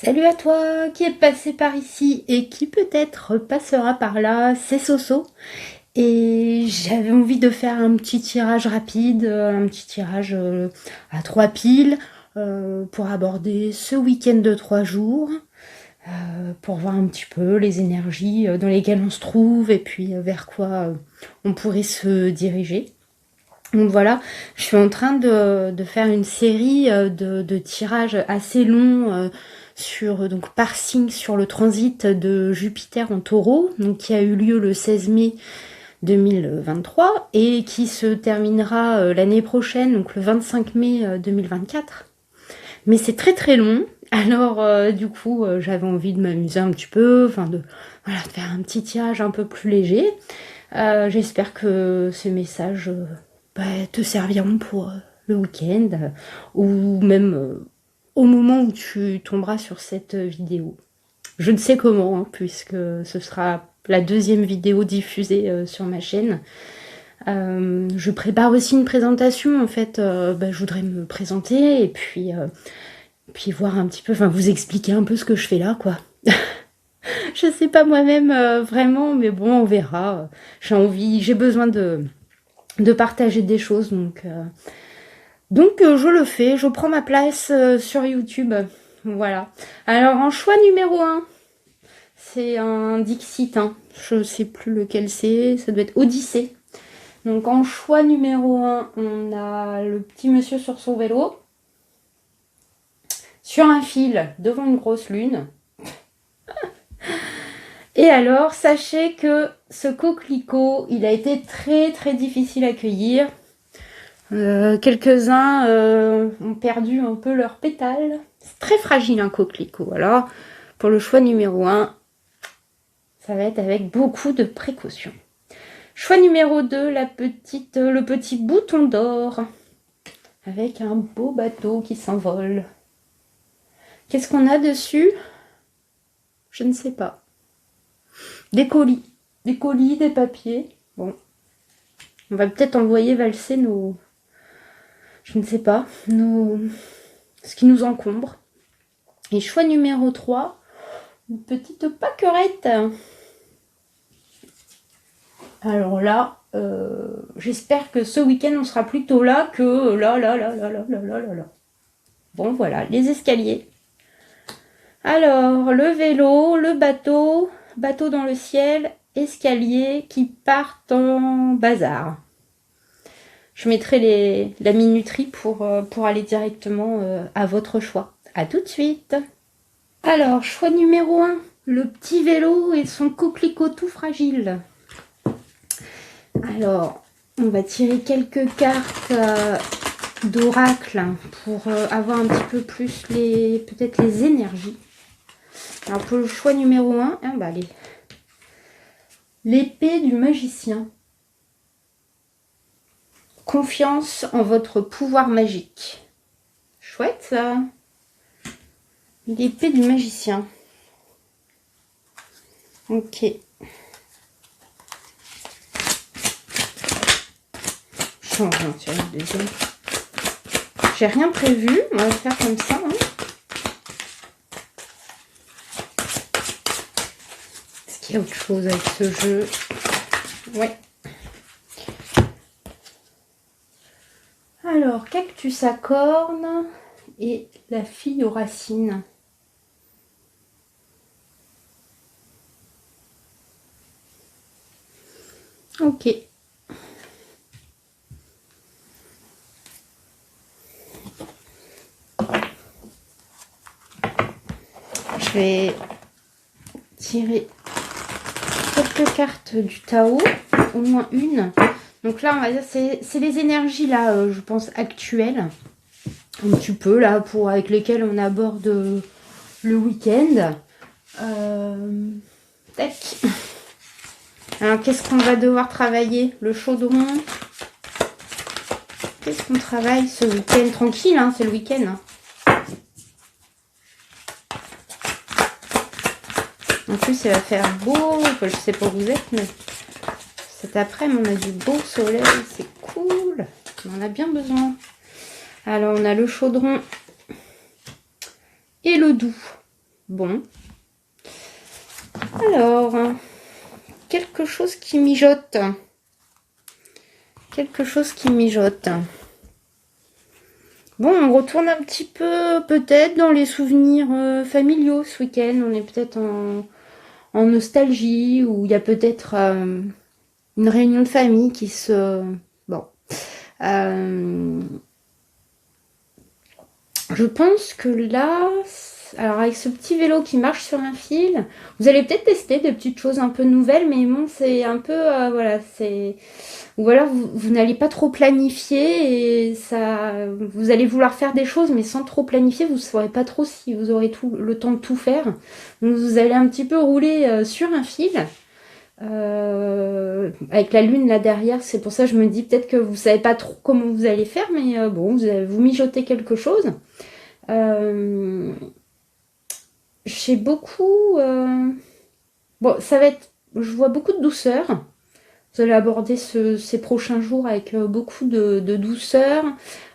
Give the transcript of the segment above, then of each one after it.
Salut à toi qui est passé par ici et qui peut-être passera par là, c'est Soso. Et j'avais envie de faire un petit tirage rapide, un petit tirage à 3 piles pour aborder ce week-end de 3 jours, pour voir un petit peu les énergies dans lesquelles on se trouve et puis vers quoi on pourrait se diriger. Donc voilà, je suis en train de faire une série de tirages assez longs sur donc par signe sur le transit de Jupiter en Taureau, donc qui a eu lieu le 16 mai 2023 et qui se terminera l'année prochaine, donc le 25 mai 2024. Mais c'est très très long, alors du coup j'avais envie de m'amuser un petit peu, enfin de faire un petit tirage un peu plus léger. J'espère que ces messages te serviront pour le week-end ou même au moment où tu tomberas sur cette vidéo. Je ne sais comment, hein, puisque ce sera la deuxième vidéo diffusée sur ma chaîne. Je prépare aussi une présentation, en fait. Je voudrais me présenter et puis voir un petit peu, enfin vous expliquer un peu ce que je fais là, quoi. Je sais pas moi-même vraiment, mais bon, on verra. J'ai besoin de partager des choses, donc je le fais, je prends ma place sur YouTube. Voilà. Alors en choix numéro 1, c'est un Dixit, hein. Je sais plus lequel c'est, ça doit être Odyssée. Donc en choix numéro 1, on a le petit monsieur sur son vélo, sur un fil devant une grosse lune. Et alors, sachez que ce coquelicot, il a été très très difficile à cueillir. Quelques-uns ont perdu un peu leurs pétales. C'est très fragile un coquelicot. Alors, pour le choix numéro 1, ça va être avec beaucoup de précautions. Choix numéro 2, le petit bouton d'or. Avec un beau bateau qui s'envole. Qu'est-ce qu'on a dessus? Je ne sais pas. Des colis. Des colis, des papiers. Bon. On va peut-être envoyer valser nos... Je ne sais pas. Ce qui nous encombre. Et choix numéro 3, une petite pâquerette. Alors là, j'espère que ce week-end on sera plutôt là que là. Bon voilà, les escaliers. Alors, le vélo, le bateau dans le ciel, escalier qui partent en bazar. Je mettrai la minuterie pour aller directement à votre choix. À tout de suite. Alors, choix numéro 1, le petit vélo et son coquelicot tout fragile. Alors, on va tirer quelques cartes d'oracle pour avoir un petit peu plus peut-être les énergies. Alors, pour le choix numéro 1, l'épée du magicien. Confiance en votre pouvoir magique. Chouette ça. L'épée du magicien. Ok. Change sur la deuxième. J'ai rien prévu. On va faire comme ça. Hein. Est-ce qu'il y a autre chose avec ce jeu? Ouais. Alors, cactus à cornes et la fille aux racines. Ok. Je vais tirer quelques cartes du Tao, au moins une. Donc là, on va dire, c'est les énergies là, je pense, actuelles. Un petit peu là, avec lesquelles on aborde le week-end. Tac. Alors, qu'est-ce qu'on va devoir travailler? Le chaudron. Qu'est-ce qu'on travaille ce week-end? Tranquille, hein, c'est le week-end. Hein. En plus, il va faire beau. Enfin, je sais pas où vous êtes, mais cet après-midi, on a du beau soleil. C'est cool. On en a bien besoin. Alors, on a le chaudron et le doux. Bon. Alors, quelque chose qui mijote. Quelque chose qui mijote. Bon, on retourne un petit peu peut-être dans les souvenirs familiaux ce week-end. On est peut-être en nostalgie, ou il y a peut-être une réunion de famille qui se... Bon. Je pense que là... Alors avec ce petit vélo qui marche sur un fil, vous allez peut-être tester des petites choses un peu nouvelles, mais bon, c'est un peu... voilà, c'est... Ou alors vous n'allez pas trop planifier et ça, vous allez vouloir faire des choses, mais sans trop planifier, vous ne saurez pas trop si vous aurez le temps de tout faire. Donc vous allez un petit peu rouler sur un fil. Avec la lune là derrière, c'est pour ça que je me dis peut-être que vous savez pas trop comment vous allez faire, mais bon, vous mijotez quelque chose. J'ai beaucoup... Bon, ça va être... Je vois beaucoup de douceur. Vous allez aborder ces prochains jours avec beaucoup de douceur.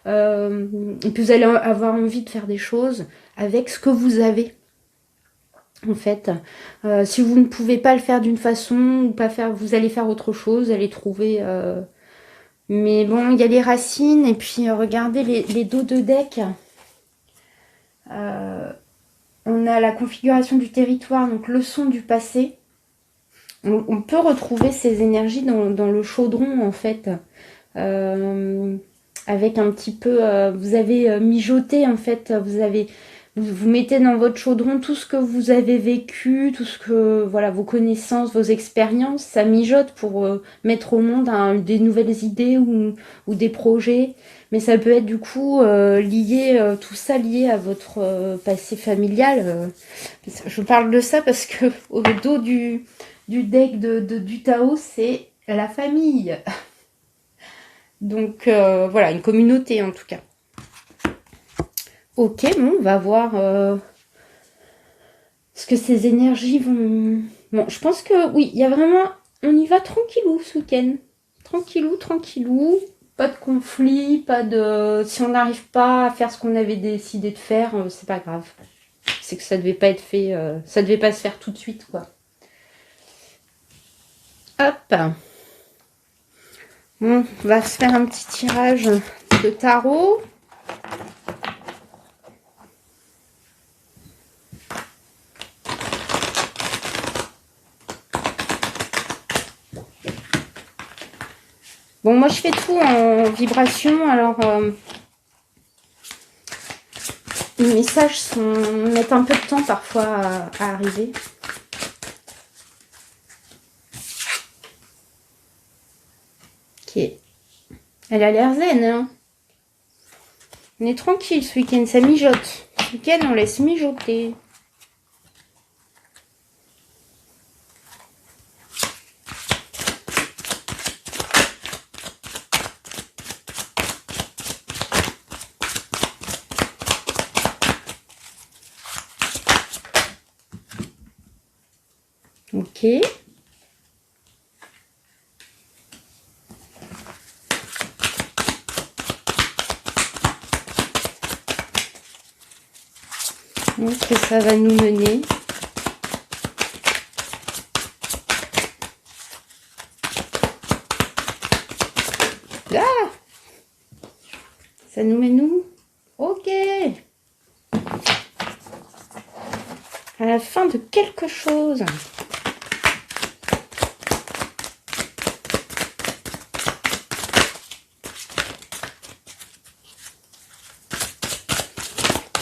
Et puis vous allez avoir envie de faire des choses avec ce que vous avez. En fait, si vous ne pouvez pas le faire d'une façon, ou pas faire, vous allez faire autre chose, vous allez trouver... Mais bon, il y a les racines, et puis regardez les dos de deck. On a la configuration du territoire, donc le son du passé. On peut retrouver ces énergies dans le chaudron, en fait. Avec un petit peu... vous avez mijoté, en fait. Vous mettez dans votre chaudron tout ce que vous avez vécu, tout ce que... Voilà, vos connaissances, vos expériences. Ça mijote pour mettre au monde des nouvelles idées ou des projets. Mais ça peut être du coup lié, tout ça lié à votre passé familial. Je parle de ça parce que au dos du deck du Tao, c'est la famille. Donc voilà, une communauté en tout cas. Ok, bon, on va voir ce que ces énergies vont... Bon, je pense que oui, il y a vraiment... On y va tranquillou ce week-end. Tranquillou, tranquillou. Pas de conflit, pas de... Si on n'arrive pas à faire ce qu'on avait décidé de faire, c'est pas grave. C'est que ça devait pas être fait... ça devait pas se faire tout de suite, quoi. Hop. Bon, on va se faire un petit tirage de tarot. Bon, moi, je fais tout en vibration, alors... les messages mettent un peu de temps parfois à arriver. Ok. Elle a l'air zen, hein. On est tranquille ce week-end, ça mijote. Ce week-end, on laisse mijoter. Ok. Donc ça va nous mener. Ah, ça nous mène où? Ok. À la fin de quelque chose.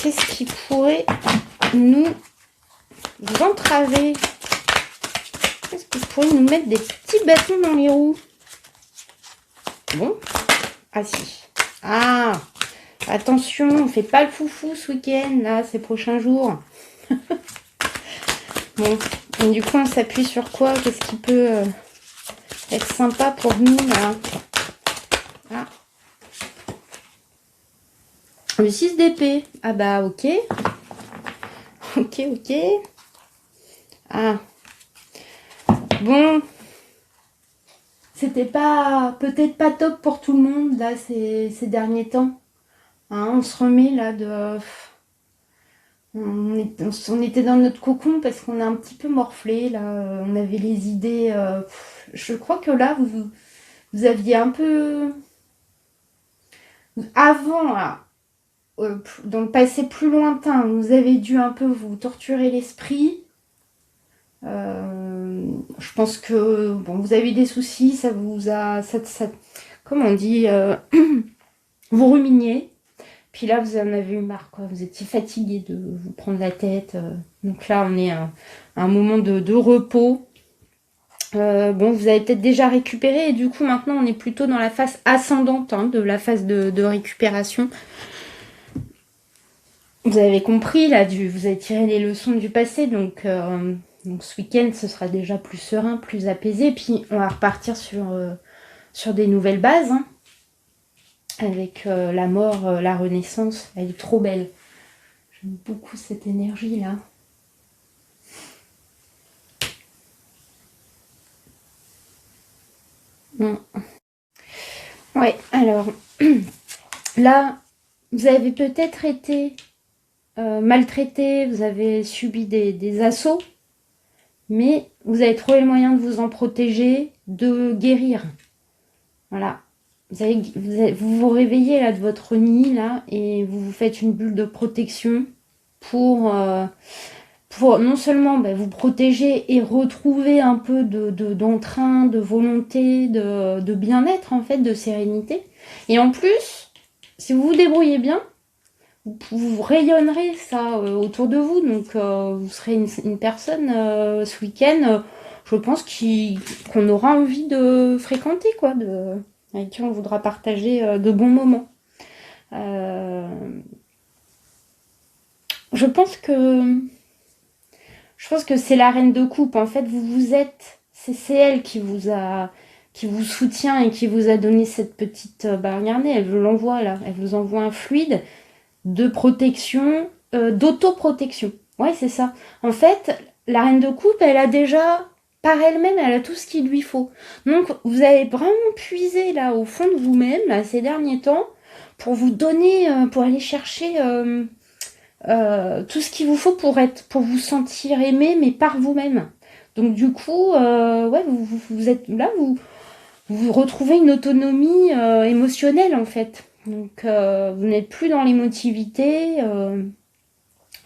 Qu'est-ce qui pourrait nous entraver? Qu'est-ce qui pourrait nous mettre des petits bâtons dans les roues? Bon. Ah si. Ah, attention, on fait pas le foufou ce week-end, là, ces prochains jours. Bon, et du coup, on s'appuie sur quoi? Qu'est-ce qui peut être sympa pour nous, là? Ah. Le 6 d'épée. Ah bah, ok. Ok, ok. Ah. Bon. C'était pas... Peut-être pas top pour tout le monde, là, ces derniers temps. Hein, on se remet, là, de... On était dans notre cocon parce qu'on a un petit peu morflé, là. On avait les idées. Je crois que là, vous aviez un peu. Avant, là, dans le passé plus lointain, vous avez dû un peu vous torturer l'esprit. Je pense que bon, vous avez eu des soucis, ça vous a. Comment on dit vous ruminiez. Puis là, vous en avez eu marre, quoi. Vous étiez fatigué de vous prendre la tête. Donc là, on est à un moment de repos. Bon, vous avez peut-être déjà récupéré et du coup, maintenant, on est plutôt dans la phase ascendante hein, de la phase de récupération. Vous avez compris, là, vous avez tiré les leçons du passé, donc ce week-end, ce sera déjà plus serein, plus apaisé. Puis, on va repartir sur des nouvelles bases. Hein. Avec la mort, la renaissance, elle est trop belle. J'aime beaucoup cette énergie-là. Ouais, alors, là, vous avez peut-être été maltraité, vous avez subi des assauts, mais vous avez trouvé le moyen de vous en protéger, de guérir. Voilà. Vous vous réveillez là de votre nid là et vous vous faites une bulle de protection pour non seulement vous protéger et retrouver un peu d'entrain, de volonté, de bien-être en fait, de sérénité. Et en plus, si vous vous débrouillez bien, vous rayonnerez ça autour de vous. Donc vous serez une personne ce week-end, je pense, qu'on aura envie de fréquenter, quoi, avec qui on voudra partager de bons moments. Je pense que c'est la reine de coupe. En fait, c'est elle qui vous soutient et qui vous a donné cette petite. Regardez, elle vous l'envoie là. Elle vous envoie un fluide de protection, d'autoprotection. Ouais, c'est ça. En fait, la reine de coupe, elle a déjà, par elle-même, elle a tout ce qu'il lui faut. Donc, vous avez vraiment puisé là au fond de vous-même, là, ces derniers temps, pour vous donner, pour aller chercher tout ce qu'il vous faut pour vous sentir aimé, mais par vous-même. Donc, du coup, ouais, vous êtes là, vous retrouvez une autonomie émotionnelle, en fait. Donc, vous n'êtes plus dans l'émotivité.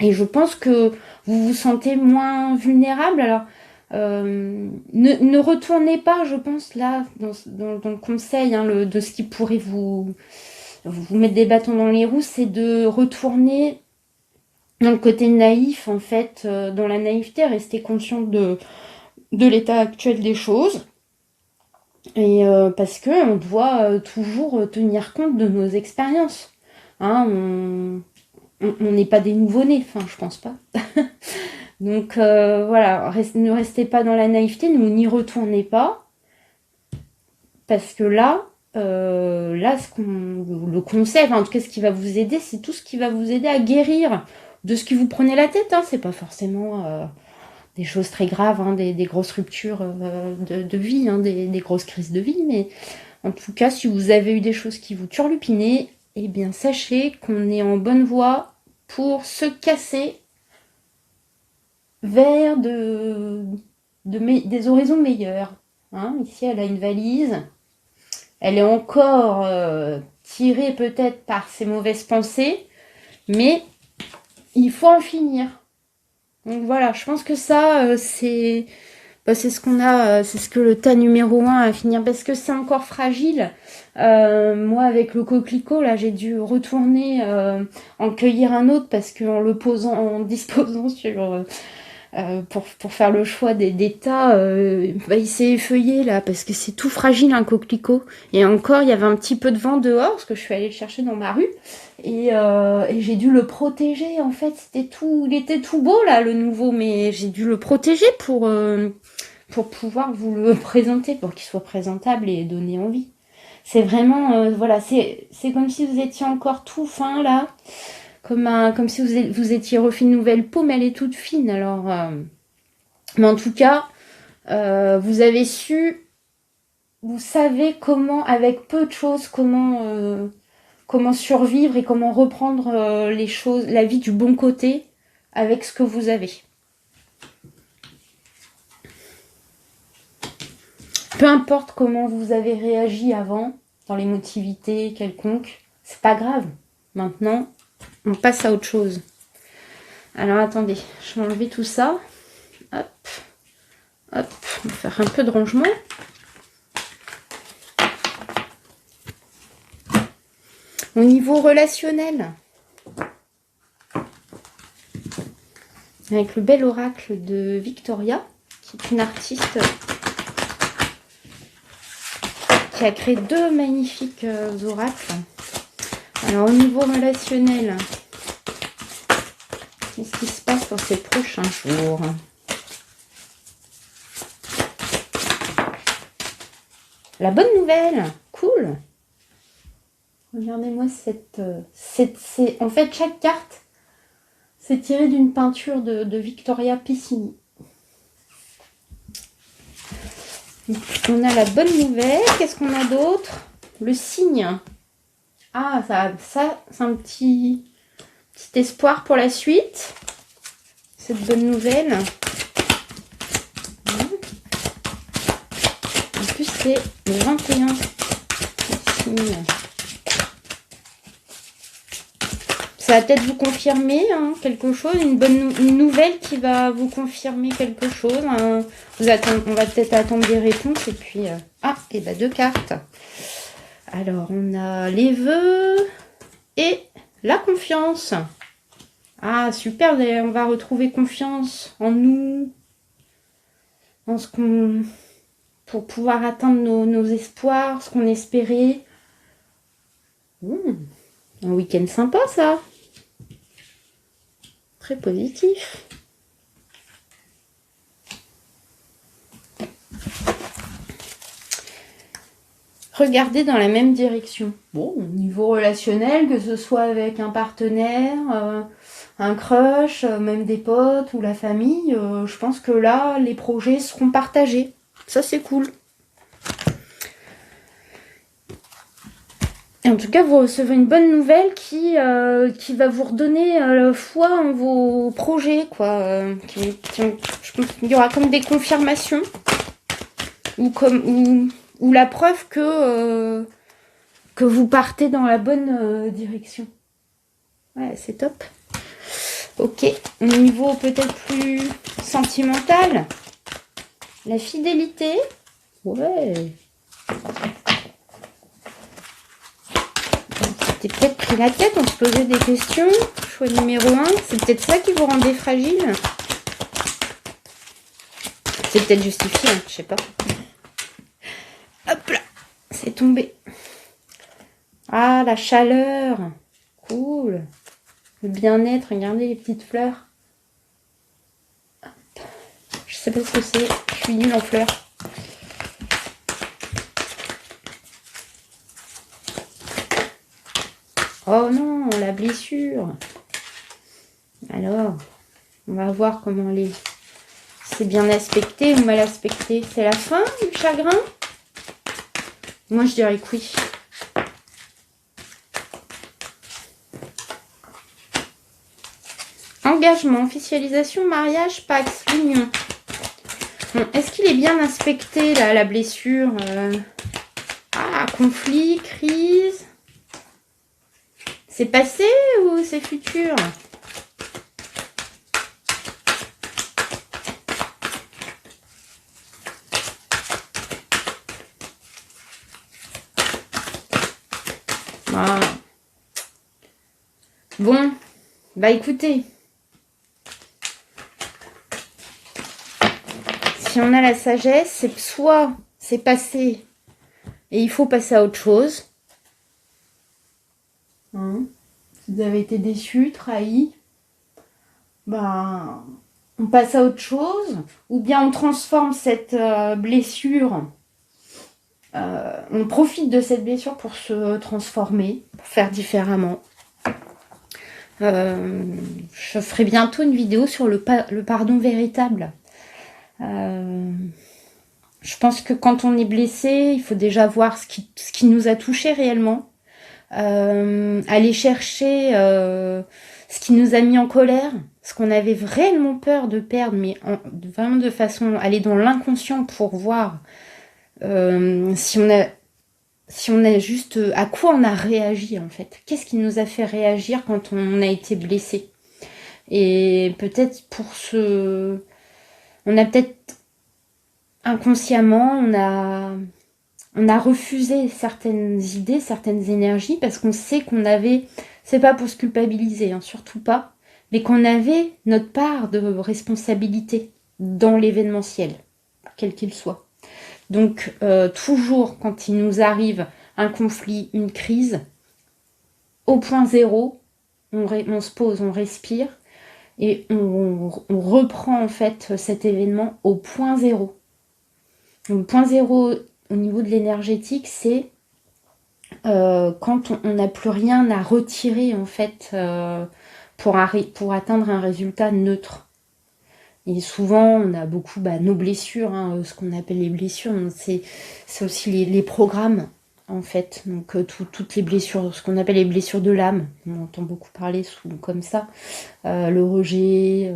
Et je pense que vous vous sentez moins vulnérable. Alors, ne retournez pas, je pense, là, dans le conseil hein, de ce qui pourrait vous mettre des bâtons dans les roues, c'est de retourner dans le côté naïf, en fait, dans la naïveté, rester conscient de l'état actuel des choses. Et parce que on doit toujours tenir compte de nos expériences. Hein, on n'est pas des nouveau-nés, enfin je pense pas. Donc voilà, ne restez pas dans la naïveté, n'y retournez pas. Parce que là, le conseil, en tout cas ce qui va vous aider, c'est tout ce qui va vous aider à guérir de ce qui vous prenait la tête. Hein. C'est pas forcément des choses très graves, hein, des grosses ruptures de vie, hein, des grosses crises de vie, mais en tout cas, si vous avez eu des choses qui vous turlupinaient, eh bien sachez qu'on est en bonne voie pour se casser vers des horizons meilleurs. Hein. Ici, elle a une valise. Elle est encore tirée peut-être par ses mauvaises pensées, mais il faut en finir. Donc voilà, je pense que ça, c'est ce qu'on a, c'est ce que le tas numéro 1 à finir, parce que c'est encore fragile. Moi, avec le coquelicot, là, j'ai dû retourner en cueillir un autre, parce qu'en le posant, en disposant sur... pour faire le choix des tas, il s'est effeuillé là parce que c'est tout fragile un coquelicot. Et encore, il y avait un petit peu de vent dehors parce que je suis allée le chercher dans ma rue et j'ai dû le protéger. En fait, il était tout beau là le nouveau, mais j'ai dû le protéger pour pouvoir vous le présenter, pour qu'il soit présentable et donner envie. C'est vraiment voilà, c'est comme si vous étiez encore tout fin là. Comme si vous étiez refait une nouvelle peau, mais elle est toute fine. Alors, mais en tout cas, vous savez comment, avec peu de choses, comment survivre et comment reprendre les choses, la vie du bon côté avec ce que vous avez. Peu importe comment vous avez réagi avant, dans l'émotivité quelconque, c'est pas grave. Maintenant, on passe à autre chose. Alors attendez, je vais enlever tout ça. Hop, hop, on va faire un peu de rangement. Au niveau relationnel, avec le bel oracle de Victoria, qui est une artiste qui a créé 2 magnifiques oracles. Alors au niveau relationnel, qu'est-ce qui se passe pour ces prochains jours? La bonne nouvelle, cool. Regardez-moi cette en fait, chaque carte, c'est tiré d'une peinture de Victoria Piscini. On a la bonne nouvelle. Qu'est-ce qu'on a d'autre? Le signe. Ah, ça c'est un petit espoir pour la suite. Cette bonne nouvelle. En plus, c'est le 21. Le signe. Ça va peut-être vous confirmer quelque chose, une nouvelle qui va vous confirmer quelque chose. On va peut-être attendre des réponses et puis... et 2 cartes. Alors, on a les vœux et la confiance. Ah, super, on va retrouver confiance en nous, en ce qu'on... pour pouvoir atteindre nos espoirs, ce qu'on espérait. Un week-end sympa, ça. Très positif. Regardez dans la même direction. Bon, au niveau relationnel, que ce soit avec un partenaire, un crush, même des potes ou la famille, je pense que là, les projets seront partagés. Ça, c'est cool. Et en tout cas, vous recevez une bonne nouvelle qui va vous redonner foi en vos projets, quoi. Je pense qu'il y aura comme des confirmations ou la preuve que vous partez dans la bonne direction. Ouais, c'est top. Ok, au niveau peut-être plus sentimental, la fidélité. Ouais. T'es peut-être pris la tête, on se posait des questions. Choix numéro 1, c'est peut-être ça qui vous rendait fragile. C'est peut-être justifié, je sais pas. Hop là, c'est tombé. Ah, la chaleur. Cool. Le bien-être, regardez les petites fleurs. Hop. Je sais pas ce que c'est, je suis nulle en fleurs. Oh non, la blessure. Alors, on va voir comment c'est bien aspecté ou mal aspecté. C'est la fin du chagrin? Moi, je dirais que oui. Engagement, officialisation, mariage, pax, l'union. Bon, est-ce qu'il est bien aspecté, là, la blessure? Conflit, crise. C'est passé ou c'est futur? Ah. Bon, bah écoutez, si on a la sagesse, c'est soit c'est passé et il faut passer à autre chose. Si vous avez été déçu, trahi, ben, on passe à autre chose. Ou bien on transforme cette blessure, on profite de cette blessure pour se transformer, pour faire différemment. Je ferai bientôt une vidéo sur le pardon véritable. Je pense que quand on est blessé, il faut déjà voir ce qui nous a touché réellement. Aller chercher ce qui nous a mis en colère, ce qu'on avait vraiment peur de perdre, mais vraiment de façon, aller dans l'inconscient pour voir si on a juste, à quoi on a réagi en fait. Qu'est-ce qui nous a fait réagir quand on a été blessé. Et peut-être on a peut-être inconsciemment, on a refusé certaines idées, certaines énergies, parce qu'on sait qu'on avait, c'est pas pour se culpabiliser, hein, surtout pas, mais qu'on avait notre part de responsabilité dans l'événementiel, quel qu'il soit. Donc, toujours quand il nous arrive un conflit, une crise, au point zéro, on se pose, on respire, et on reprend en fait cet événement au point zéro. Donc, point zéro au niveau de l'énergétique, c'est quand on n'a plus rien à retirer en fait pour atteindre un résultat neutre. Et souvent, on a beaucoup nos blessures, hein, ce qu'on appelle les blessures, c'est aussi les programmes en fait. Donc toutes les blessures, ce qu'on appelle les blessures de l'âme, on entend beaucoup parler comme ça, le rejet,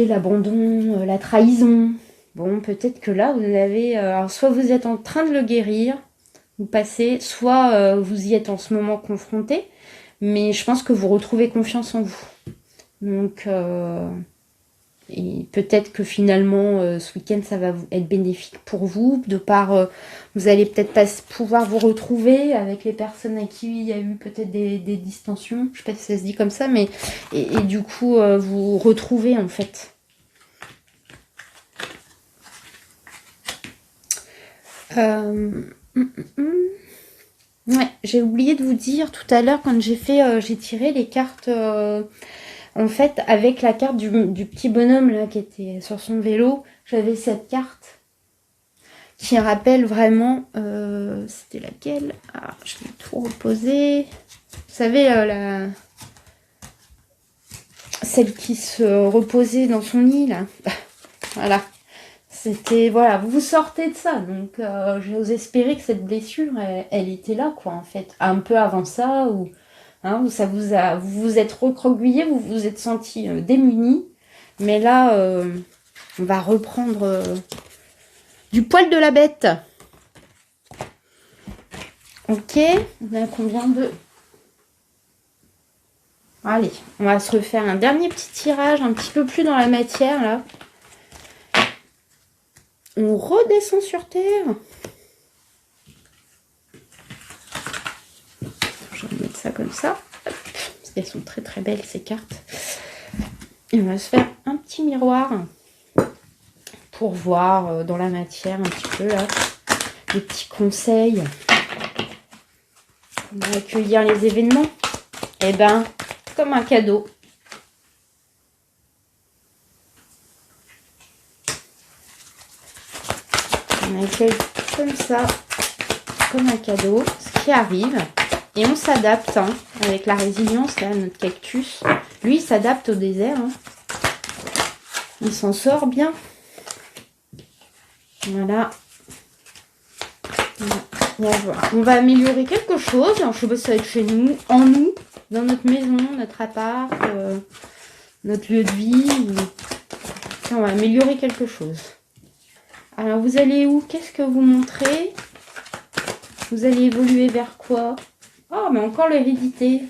l'abandon, la trahison. Bon, peut-être que là, vous avez... alors, soit vous êtes en train de le guérir, vous passez, soit vous y êtes en ce moment confronté, mais je pense que vous retrouvez confiance en vous. Donc, et peut-être que finalement, ce week-end, ça va être bénéfique pour vous, de par... vous allez peut-être pas pouvoir vous retrouver avec les personnes à qui il y a eu peut-être des distensions, je sais pas si ça se dit comme ça, mais... Et du coup, vous retrouvez, en fait. Ouais, j'ai oublié de vous dire tout à l'heure quand j'ai tiré les cartes en fait avec la carte du petit bonhomme là qui était sur son vélo, j'avais cette carte qui rappelle vraiment c'était laquelle? Ah, je vais tout reposer. Vous savez celle qui se reposait dans son lit là. Voilà. C'était, voilà, vous sortez de ça, donc j'ose espérer que cette blessure, elle était là, quoi, en fait, un peu avant ça, ou hein, vous vous êtes recroquevillé, vous vous êtes senti démuni, mais là, on va reprendre du poil de la bête. Ok, on a combien de... Allez, on va se refaire un dernier petit tirage, un petit peu plus dans la matière, là. On redescend sur Terre. Je vais mettre ça comme ça. Hop, parce qu'elles sont très très belles ces cartes. Et on va se faire un petit miroir pour voir dans la matière un petit peu là des petits conseils. On va accueillir les événements. Et ben, comme un cadeau. On accueille comme ça, comme un cadeau, ce qui arrive. Et on s'adapte hein, avec la résilience, là, notre cactus. Lui, il s'adapte au désert. Hein. Il s'en sort bien. Voilà. On va améliorer quelque chose. Alors, je sais pas si ça va être chez nous, en nous, dans notre maison, notre appart, notre lieu de vie. On va améliorer quelque chose. Alors, vous allez où? Qu'est-ce que vous montrez? Vous allez évoluer vers quoi? Oh, mais encore l'hérédité.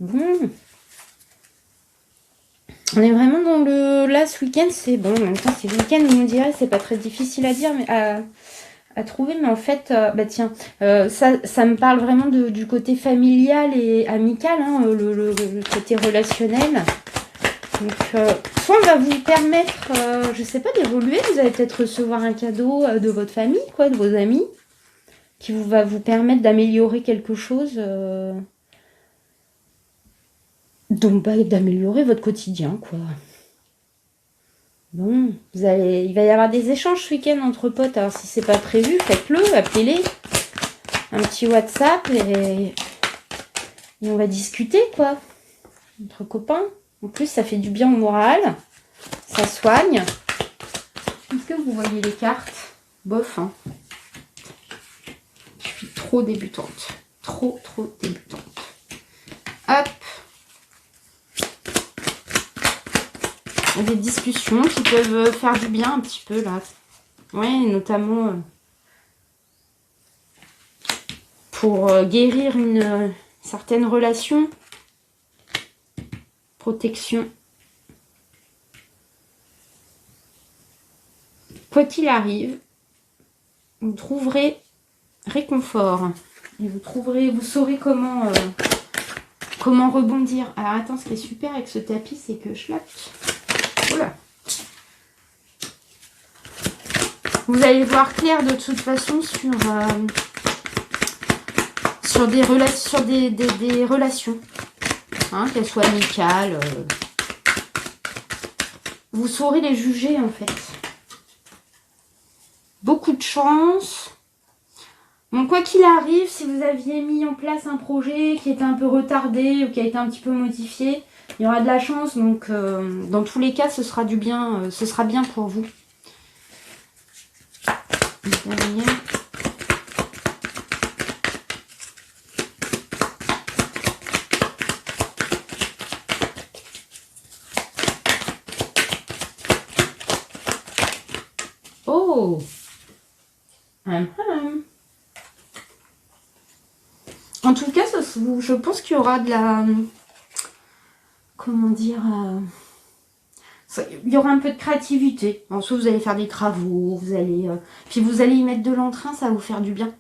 Bon. On est vraiment dans le... Là, ce week-end, c'est bon. En même temps, c'est le week-end, on me dirait, c'est pas très difficile à dire, mais à trouver. Mais en fait, bah tiens, ça me parle vraiment du côté familial et amical, hein, le côté relationnel. Donc, soit on va vous permettre, je sais pas, d'évoluer. Vous allez peut-être recevoir un cadeau de votre famille, quoi, de vos amis, qui va vous permettre d'améliorer quelque chose. Donc, d'améliorer votre quotidien, quoi. Bon, il va y avoir des échanges ce week-end entre potes. Alors, si c'est pas prévu, faites-le, appelez-les. Un petit WhatsApp et on va discuter, quoi. Entre copains. En plus, ça fait du bien au moral. Ça soigne. Est-ce que vous voyez les cartes? Bof, hein. Je suis trop débutante. Trop débutante. Hop. des discussions qui peuvent faire du bien un petit peu là. Ouais, notamment pour guérir une certaine relation. Protection. Quoi qu'il arrive, vous trouverez réconfort. Et vous saurez comment rebondir. Alors attends, ce qui est super avec ce tapis, c'est que je Oula. Vous allez voir clair de toute façon sur des relations. Hein, qu'elles soient amicales. Vous saurez les juger en fait. Beaucoup de chance. Bon, quoi qu'il arrive, si vous aviez mis en place un projet qui était un peu retardé ou qui a été un petit peu modifié, il y aura de la chance. Donc, dans tous les cas, ce sera bien pour vous. Derrière. Oh. En tout cas, je pense qu'il y aura de la... Comment dire il y aura un peu de créativité. Ensuite, vous allez faire des travaux, puis vous allez y mettre de l'entrain, ça va vous faire du bien.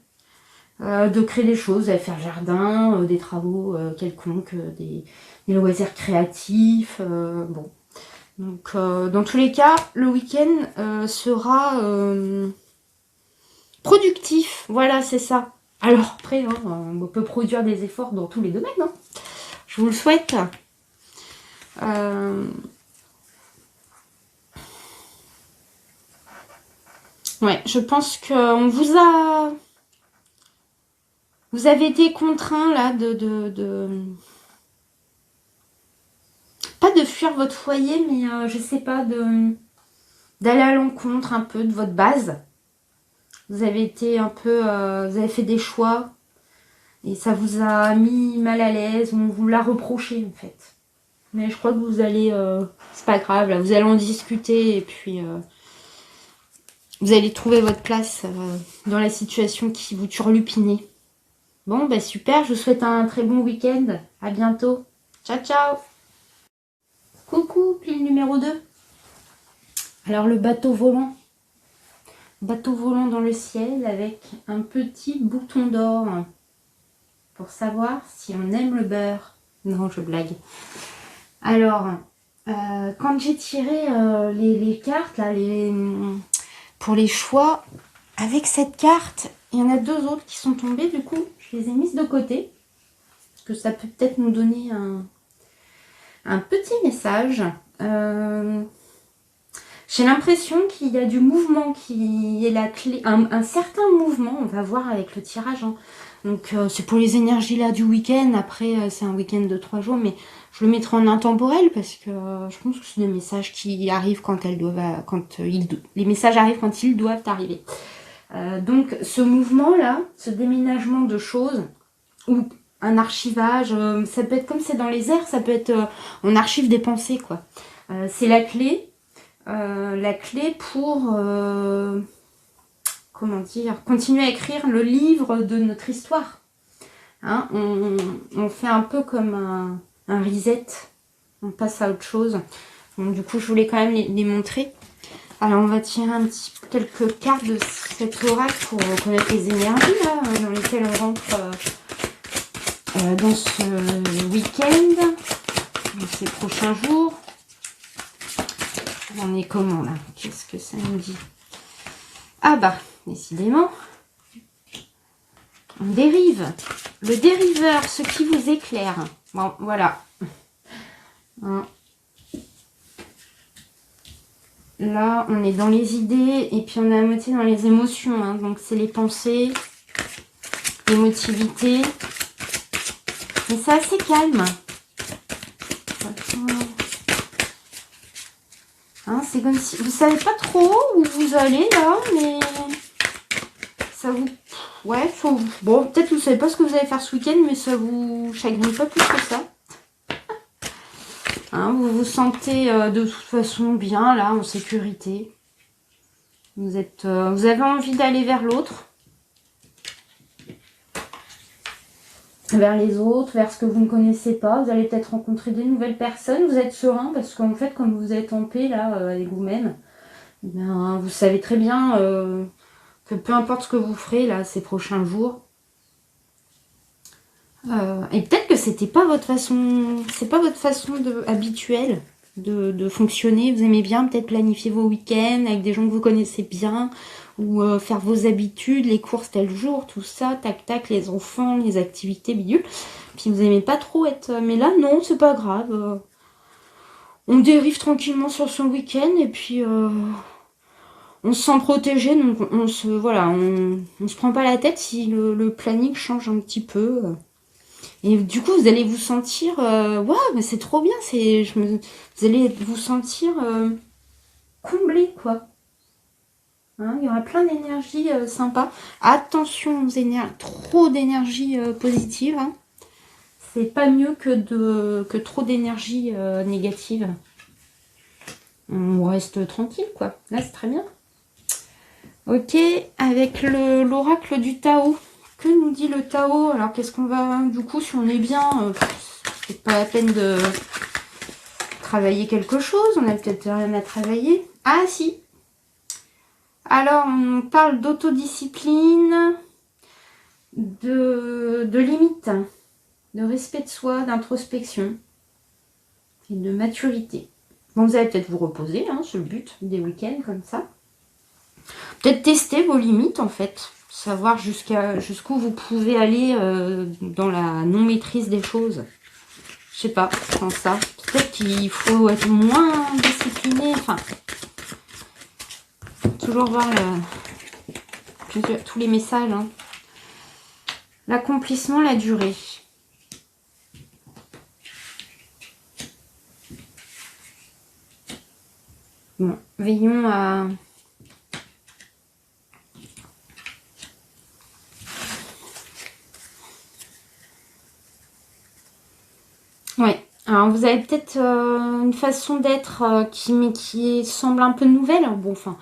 De créer des choses, vous allez faire jardin, des travaux quelconques, des loisirs créatifs. Bon. Donc, dans tous les cas, le week-end sera productif. Voilà, c'est ça. Alors après, hein, on peut produire des efforts dans tous les domaines. Hein. Je vous le souhaite. Ouais, je pense qu'on vous a... Vous avez été contraint là pas de fuir votre foyer, mais je sais pas, d'aller à l'encontre un peu de votre base. Vous avez été un peu... vous avez fait des choix et ça vous a mis mal à l'aise, on vous l'a reproché en fait. Mais je crois que vous allez... c'est pas grave, là, vous allez en discuter et puis... vous allez trouver votre place dans la situation qui vous turlupinait. Bon, bah super, je vous souhaite un très bon week-end. À bientôt. Ciao, ciao. Coucou, pile numéro 2. Alors, le bateau volant. Bateau volant dans le ciel avec un petit bouton d'or pour savoir si on aime le beurre. Non, je blague. Alors, quand j'ai tiré les cartes, là, pour les choix, avec cette carte, il y en a 2 autres qui sont tombées. Du coup, je les ai mises de côté. Parce que ça peut peut-être nous donner un petit message. J'ai l'impression qu'il y a du mouvement qui est la clé. Un certain mouvement, on va voir avec le tirage. Hein. Donc, c'est pour les énergies là du week-end. Après, c'est un week-end de 3 jours. Mais je le mettrai en intemporel parce que je pense que c'est des messages qui arrivent les messages arrivent quand ils doivent arriver. Donc, ce mouvement-là, ce déménagement de choses, ou un archivage, ça peut être comme c'est dans les airs, ça peut être... on archive des pensées, quoi. C'est la clé pour... comment dire, continuer à écrire le livre de notre histoire. Hein, on fait un peu comme un reset. On passe à autre chose. Donc, du coup, je voulais quand même les montrer. Alors, on va tirer quelques cartes de cet oracle pour connaître les énergies là, dans lesquelles on rentre dans ce week-end, dans ces prochains jours. On est comment là? Qu'est-ce que ça nous dit? Ah bah, décidément, on dérive. Le dériveur, ce qui vous éclaire. Bon, voilà. Hein. Là, on est dans les idées et puis on est à moitié dans les émotions. Hein. Donc, c'est les pensées, l'émotivité. Mais c'est assez calme. Hein, c'est comme si... Vous savez pas trop où vous allez, là, mais... Ça vous... Ouais, faut... Bon, peut-être que vous savez pas ce que vous allez faire ce week-end, mais ça vous chagrine pas plus que ça. Hein, vous vous sentez de toute façon bien, là, en sécurité. Vous avez envie d'aller vers l'autre. Vers les autres, vers ce que vous ne connaissez pas. Vous allez peut-être rencontrer des nouvelles personnes. Vous êtes serein parce qu'en fait, comme vous êtes en paix là avec vous-même, ben, vous savez très bien que peu importe ce que vous ferez là ces prochains jours, et peut-être que c'est pas votre façon habituelle de fonctionner. Vous aimez bien peut-être planifier vos week-ends avec des gens que vous connaissez bien, ou faire vos habitudes, les courses tel jour, tout ça, tac tac, les enfants, les activités, bidule. Puis vous aimez pas trop être... Mais là, non, c'est pas grave. On dérive tranquillement sur son week-end et puis on se sent protégé, donc on se prend pas la tête si le planning change un petit peu. Et du coup, vous allez vous sentir... Waouh, mais c'est trop bien, vous allez vous sentir comblé, quoi. Hein, il y aura plein d'énergie sympa. Attention aux trop d'énergie positive. Hein. C'est pas mieux que trop d'énergie négative. On reste tranquille, quoi. Là, c'est très bien. Ok, avec l'oracle du Tao. Que nous dit le Tao? Alors, qu'est-ce qu'on va... Du coup, si on est bien, c'est pas la peine de travailler quelque chose. On a peut-être rien à travailler. Ah, si. Alors, on parle d'autodiscipline, de limite, de respect de soi, d'introspection et de maturité. Bon, vous allez peut-être vous reposer, hein, c'est le but des week-ends comme ça. Peut-être tester vos limites, en fait. Savoir jusqu'où vous pouvez aller dans la non-maîtrise des choses. Je sais pas, je pense ça. Peut-être qu'il faut être moins discipliné, enfin... Toujours voir tous les messages. Hein. L'accomplissement, la durée. Bon, veillons à... Ouais, alors vous avez peut-être une façon d'être qui semble un peu nouvelle. Bon, enfin...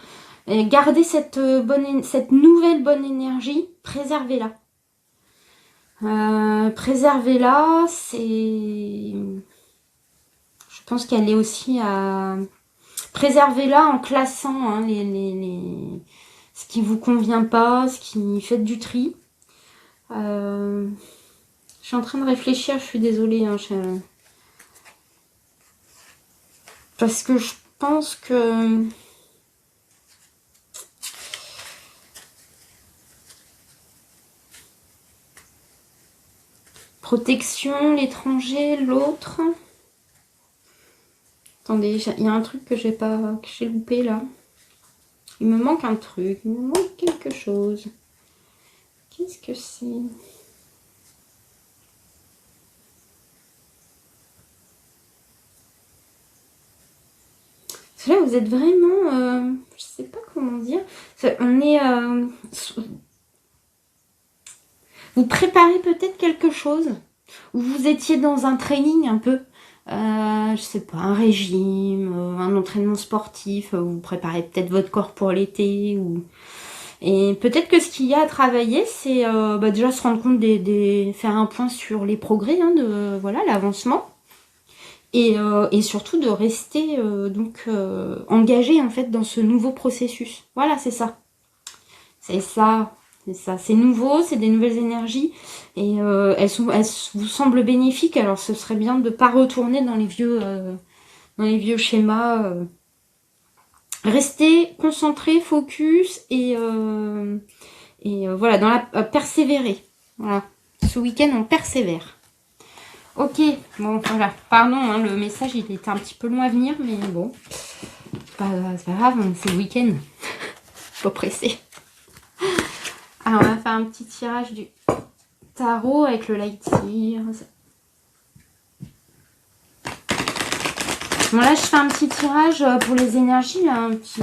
Gardez cette nouvelle bonne énergie, préservez-la. Préservez-la, c'est... Je pense qu'elle est aussi à... Préservez-la en classant hein, ce qui vous convient pas, ce qui... Faites du tri. Je suis en train de réfléchir, je suis désolée. Hein, Parce que je pense que... Protection, l'étranger, l'autre. Attendez, il y a un truc que j'ai loupé là. Il me manque un truc, il me manque quelque chose. Qu'est-ce que c'est? Là, vous êtes vraiment... je sais pas comment dire. On est... vous préparez peut-être quelque chose. Ou vous étiez dans un training un peu. Je sais pas, un régime, un entraînement sportif. Vous préparez peut-être votre corps pour l'été. Et peut-être que ce qu'il y a à travailler, c'est déjà se rendre compte faire un point sur les progrès, hein, l'avancement. Et surtout de rester engagé en fait dans ce nouveau processus. Voilà, c'est ça. C'est ça. C'est ça. C'est nouveau, c'est des nouvelles énergies. Et elles vous semblent bénéfiques. Alors ce serait bien de ne pas retourner dans les vieux schémas. Rester concentré, focus et voilà, dans la persévérer. Voilà. Ce week-end, on persévère. Ok, bon voilà, pardon, hein, le message il était un petit peu long à venir, mais bon, c'est pas grave, c'est le week-end, pas pressé. Alors on va faire un petit tirage du tarot avec le light years. Bon là je fais un petit tirage pour les énergies, là, un petit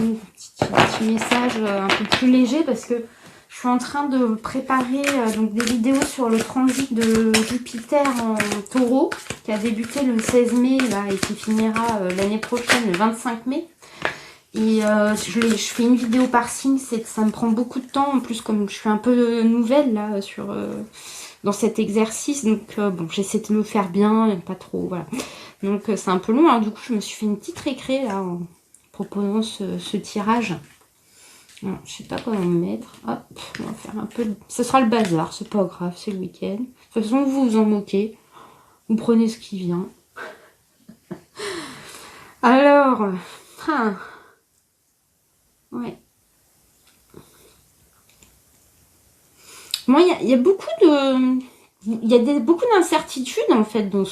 message un peu plus léger parce que je suis en train de préparer donc des vidéos sur le transit de Jupiter en Taureau, qui a débuté le 16 mai là, et qui finira l'année prochaine, le 25 mai. Et je fais une vidéo par signe, ça me prend beaucoup de temps. En plus, comme je suis un peu nouvelle là dans cet exercice, donc bon, j'essaie de le faire bien, pas trop, voilà. Donc c'est un peu long, alors du coup je me suis fait une petite récré là en proposant ce tirage. Alors, je sais pas comment me mettre. Hop, on va faire un peu. Ce sera le bazar, c'est pas grave, c'est le week-end. De toute façon, vous vous en moquez. Vous prenez ce qui vient. Alors, ouais. Moi, il y a beaucoup de. Il y a beaucoup d'incertitudes en fait dans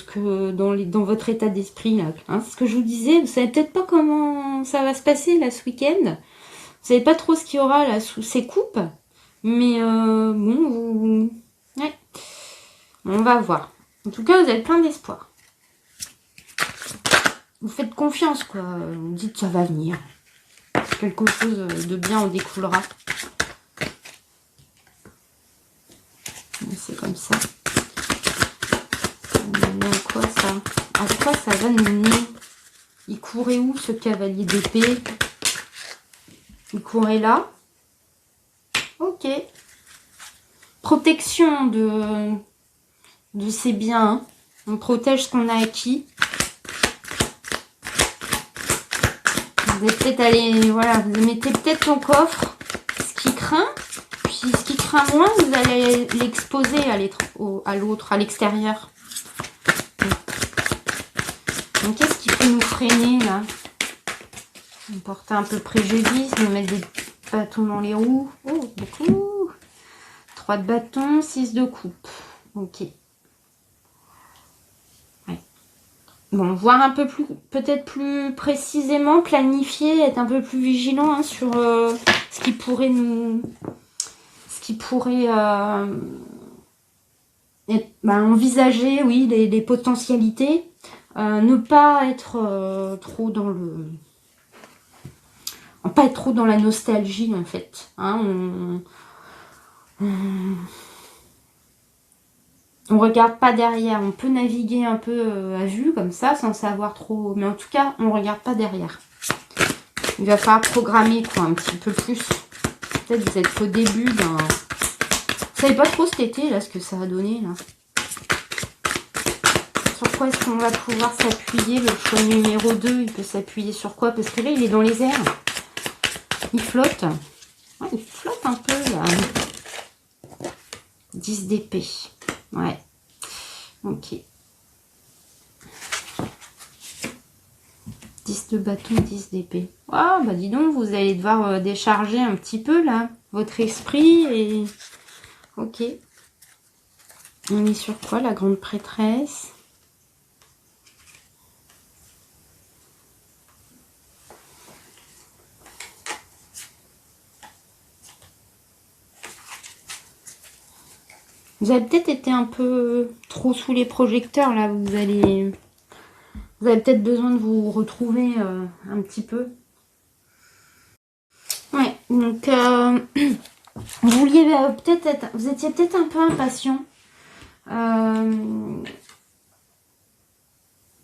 votre état d'esprit là. Hein, c'est ce que je vous disais. Vous savez peut-être pas comment ça va se passer là ce week-end. Vous savez pas trop ce qu'il y aura là sous ces coupes. Mais bon, ouais. On va voir. En tout cas, vous avez plein d'espoir. Vous faites confiance, quoi. Vous dites ça va venir. Quelque chose de bien en découlera. C'est comme ça. À quoi ça? À quoi ça va nous mener? Il courait où ce cavalier d'épée? Il courait là. Ok. Protection de ses biens. On protège ce qu'on a acquis. Vous allez peut-être aller, voilà, vous mettez peut-être au coffre ce qui craint. Puis ce qui craint moins, vous allez l'exposer à l'autre, à l'extérieur. Donc qu'est-ce qui peut nous freiner là? On porte un peu préjudice, nous mettre des bâtons dans les roues. Oh, beaucoup. 3 de bâtons, 6 de coupe. Ok. Ouais. Bon, voir un peu plus, peut-être plus précisément, planifier, être un peu plus vigilant hein, sur ce qui pourrait nous... Ce qui pourrait envisager, oui, des potentialités. Ne pas être trop dans le... Pas être trop dans la nostalgie, en fait. Hein, on regarde pas derrière. On peut naviguer un peu à vue, comme ça, sans savoir trop... Mais en tout cas, on regarde pas derrière. Il va falloir programmer, quoi, un petit peu plus. Peut-être vous êtes au début d'un... Vous savez pas trop cet été, là, ce que ça va donner, là. Sur quoi est-ce qu'on va pouvoir s'appuyer? Le choix numéro 2, il peut s'appuyer sur quoi? Parce que là, il est dans les airs. Il flotte. Ouais, il flotte un peu, là. 10 d'épée. Ouais. Ok. 10 de bâton, 10 d'épée. Ah, bah dis donc, vous allez devoir décharger un petit peu, là, votre esprit et... Ok. On est sur quoi, la grande prêtresse? Vous avez peut-être été un peu trop sous les projecteurs, là. Vous avez peut-être besoin de vous retrouver un petit peu. Ouais, donc... vous vouliez peut-être être... Vous étiez peut-être un peu impatient.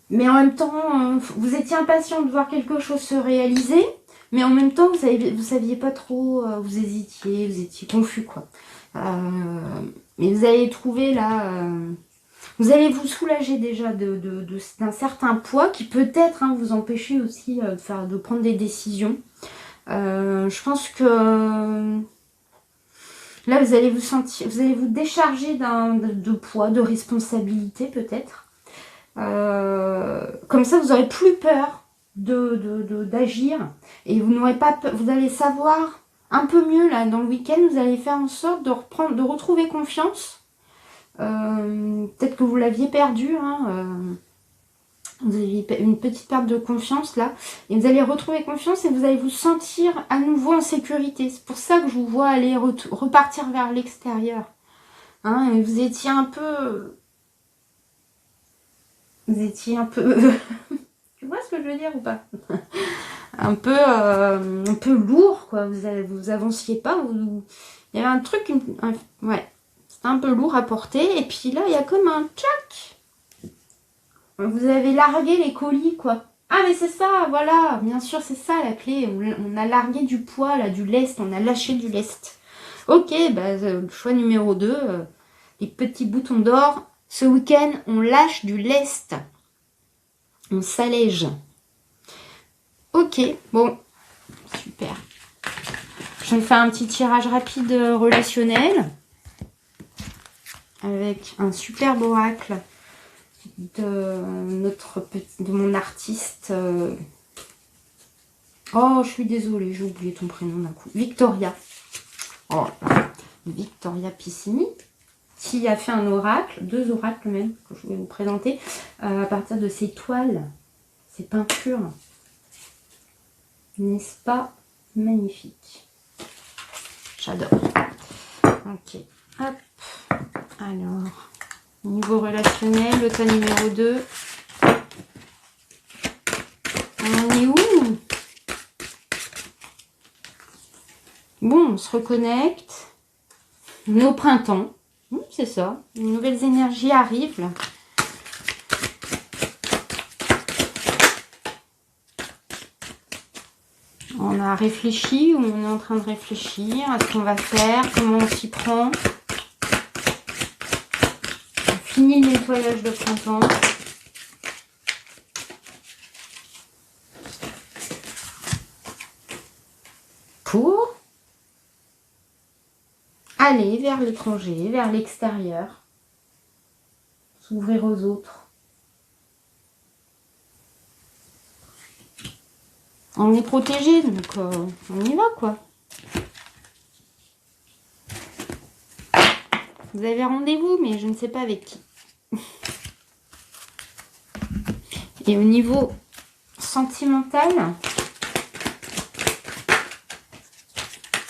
Mais en même temps, vous étiez impatient de voir quelque chose se réaliser. Mais en même temps, vous saviez pas trop, vous hésitiez, vous étiez confus, quoi. Mais vous allez trouver là... vous allez vous soulager déjà d'un certain poids qui peut-être vous empêcher aussi de prendre des décisions. Je pense que... Là, vous allez vous décharger de poids, de responsabilité peut-être. Comme ça, vous n'aurez plus peur d'agir et vous n'aurez pas peur, vous allez savoir un peu mieux là dans le week-end. Vous allez faire en sorte de retrouver confiance. Peut-être que vous l'aviez perdu. Vous avez une petite perte de confiance là et vous allez retrouver confiance et vous allez vous sentir à nouveau en sécurité. C'est pour ça que je vous vois aller repartir vers l'extérieur. Et vous étiez un peu... Tu vois ce que je veux dire ou pas? un peu lourd, quoi. Vous avanciez pas. Il y avait un truc, ouais, c'était un peu lourd à porter. Et puis là, il y a comme un tchac. Vous avez largué les colis, quoi. Ah, mais c'est ça, voilà. Bien sûr, c'est ça la clé. On a largué du poids, là, du lest. On a lâché du lest. Ok, bah, le choix numéro 2, les petits boutons d'or. Ce week-end, on lâche du lest. On s'allège. Ok, bon, super. Je vais faire un petit tirage rapide relationnel avec un superbe oracle de mon artiste. Oh, je suis désolée, j'ai oublié ton prénom d'un coup. Victoria. Oh, Victoria Piscini, qui a fait un oracle, 2 oracles même, que je vais vous présenter, à partir de ces toiles, ces peintures. N'est-ce pas magnifique? J'adore. Ok, hop. Alors, niveau relationnel, le tas numéro 2. On est où? Bon, on se reconnecte. On est au printemps. C'est ça. De nouvelles énergies arrivent là. On a réfléchi ou on est en train de réfléchir à ce qu'on va faire, comment on s'y prend. On finit le nettoyage de printemps. Pour aller vers l'étranger, vers l'extérieur. S'ouvrir aux autres. On est protégé, donc on y va, quoi. Vous avez rendez-vous, mais je ne sais pas avec qui. Et au niveau sentimental,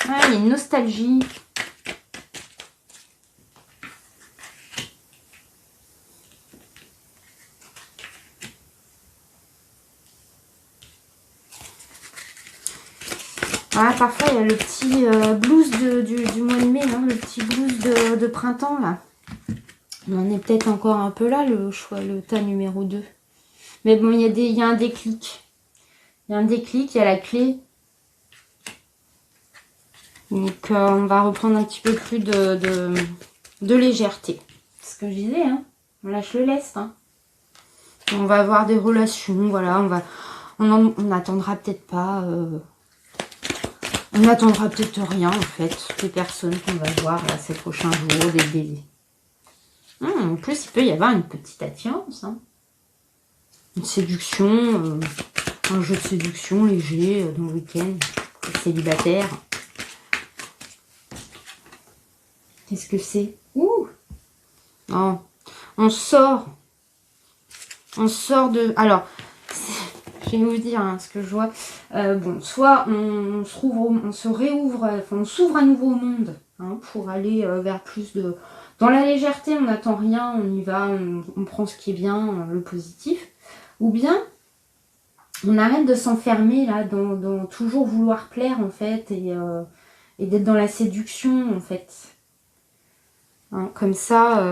il y a une nostalgie. Ah, parfois, il y a le petit blues du mois de mai, hein, le petit blues de printemps, là. On en est peut-être encore un peu là, le tas numéro 2. Mais bon, il y a un déclic. Il y a un déclic, il y a la clé. Donc, on va reprendre un petit peu plus de légèreté. C'est ce que je disais, hein. On lâche le lest, hein. On va avoir des relations, voilà. On n'attendra peut-être pas... on n'attendra peut-être rien, en fait. Les personnes qu'on va voir là, ces prochains jours, des bébés. En plus, il peut y avoir une petite attirance, hein. Une séduction, un jeu de séduction léger dans le week-end, pour les célibataires. Qu'est-ce que c'est? Ouh! Oh, on sort de... Alors, je vais vous dire hein, ce que je vois. Bon, soit on se réouvre, enfin, on s'ouvre à nouveau au monde hein, pour aller vers plus de... Dans la légèreté, on n'attend rien, on y va, on prend ce qui est bien, le positif. Ou bien, on arrête de s'enfermer là, dans toujours vouloir plaire en fait, et d'être dans la séduction en fait. Hein, comme ça,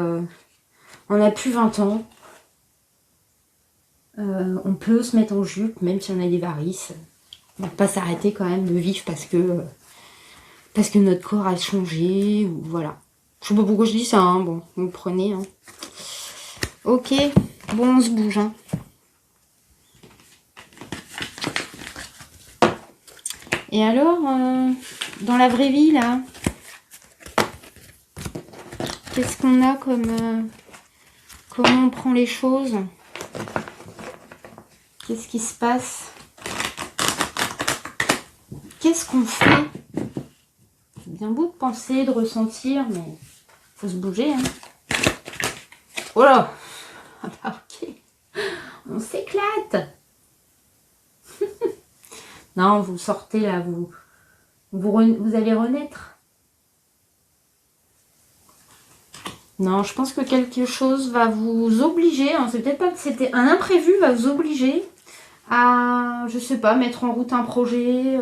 on n'a plus 20 ans. On peut se mettre en jupe, même si on a des varices. On ne va pas s'arrêter quand même de vivre parce que notre corps a changé, ou voilà. Je sais pas pourquoi je dis ça, hein. Bon, vous prenez. Hein. Ok, bon, on se bouge. Hein. Et alors, dans la vraie vie, là, qu'est-ce qu'on a comme... comment on prend les choses? Qu'est-ce qui se passe? Qu'est-ce qu'on fait? C'est bien beau de penser, de ressentir, mais faut se bouger. Hein. Oh là! Ah bah ok. On s'éclate. Non, vous sortez là, vous allez renaître. Non, je pense que quelque chose va vous obliger, hein, c'est peut-être pas que c'était un imprévu, va vous obliger à je sais pas, mettre en route un projet.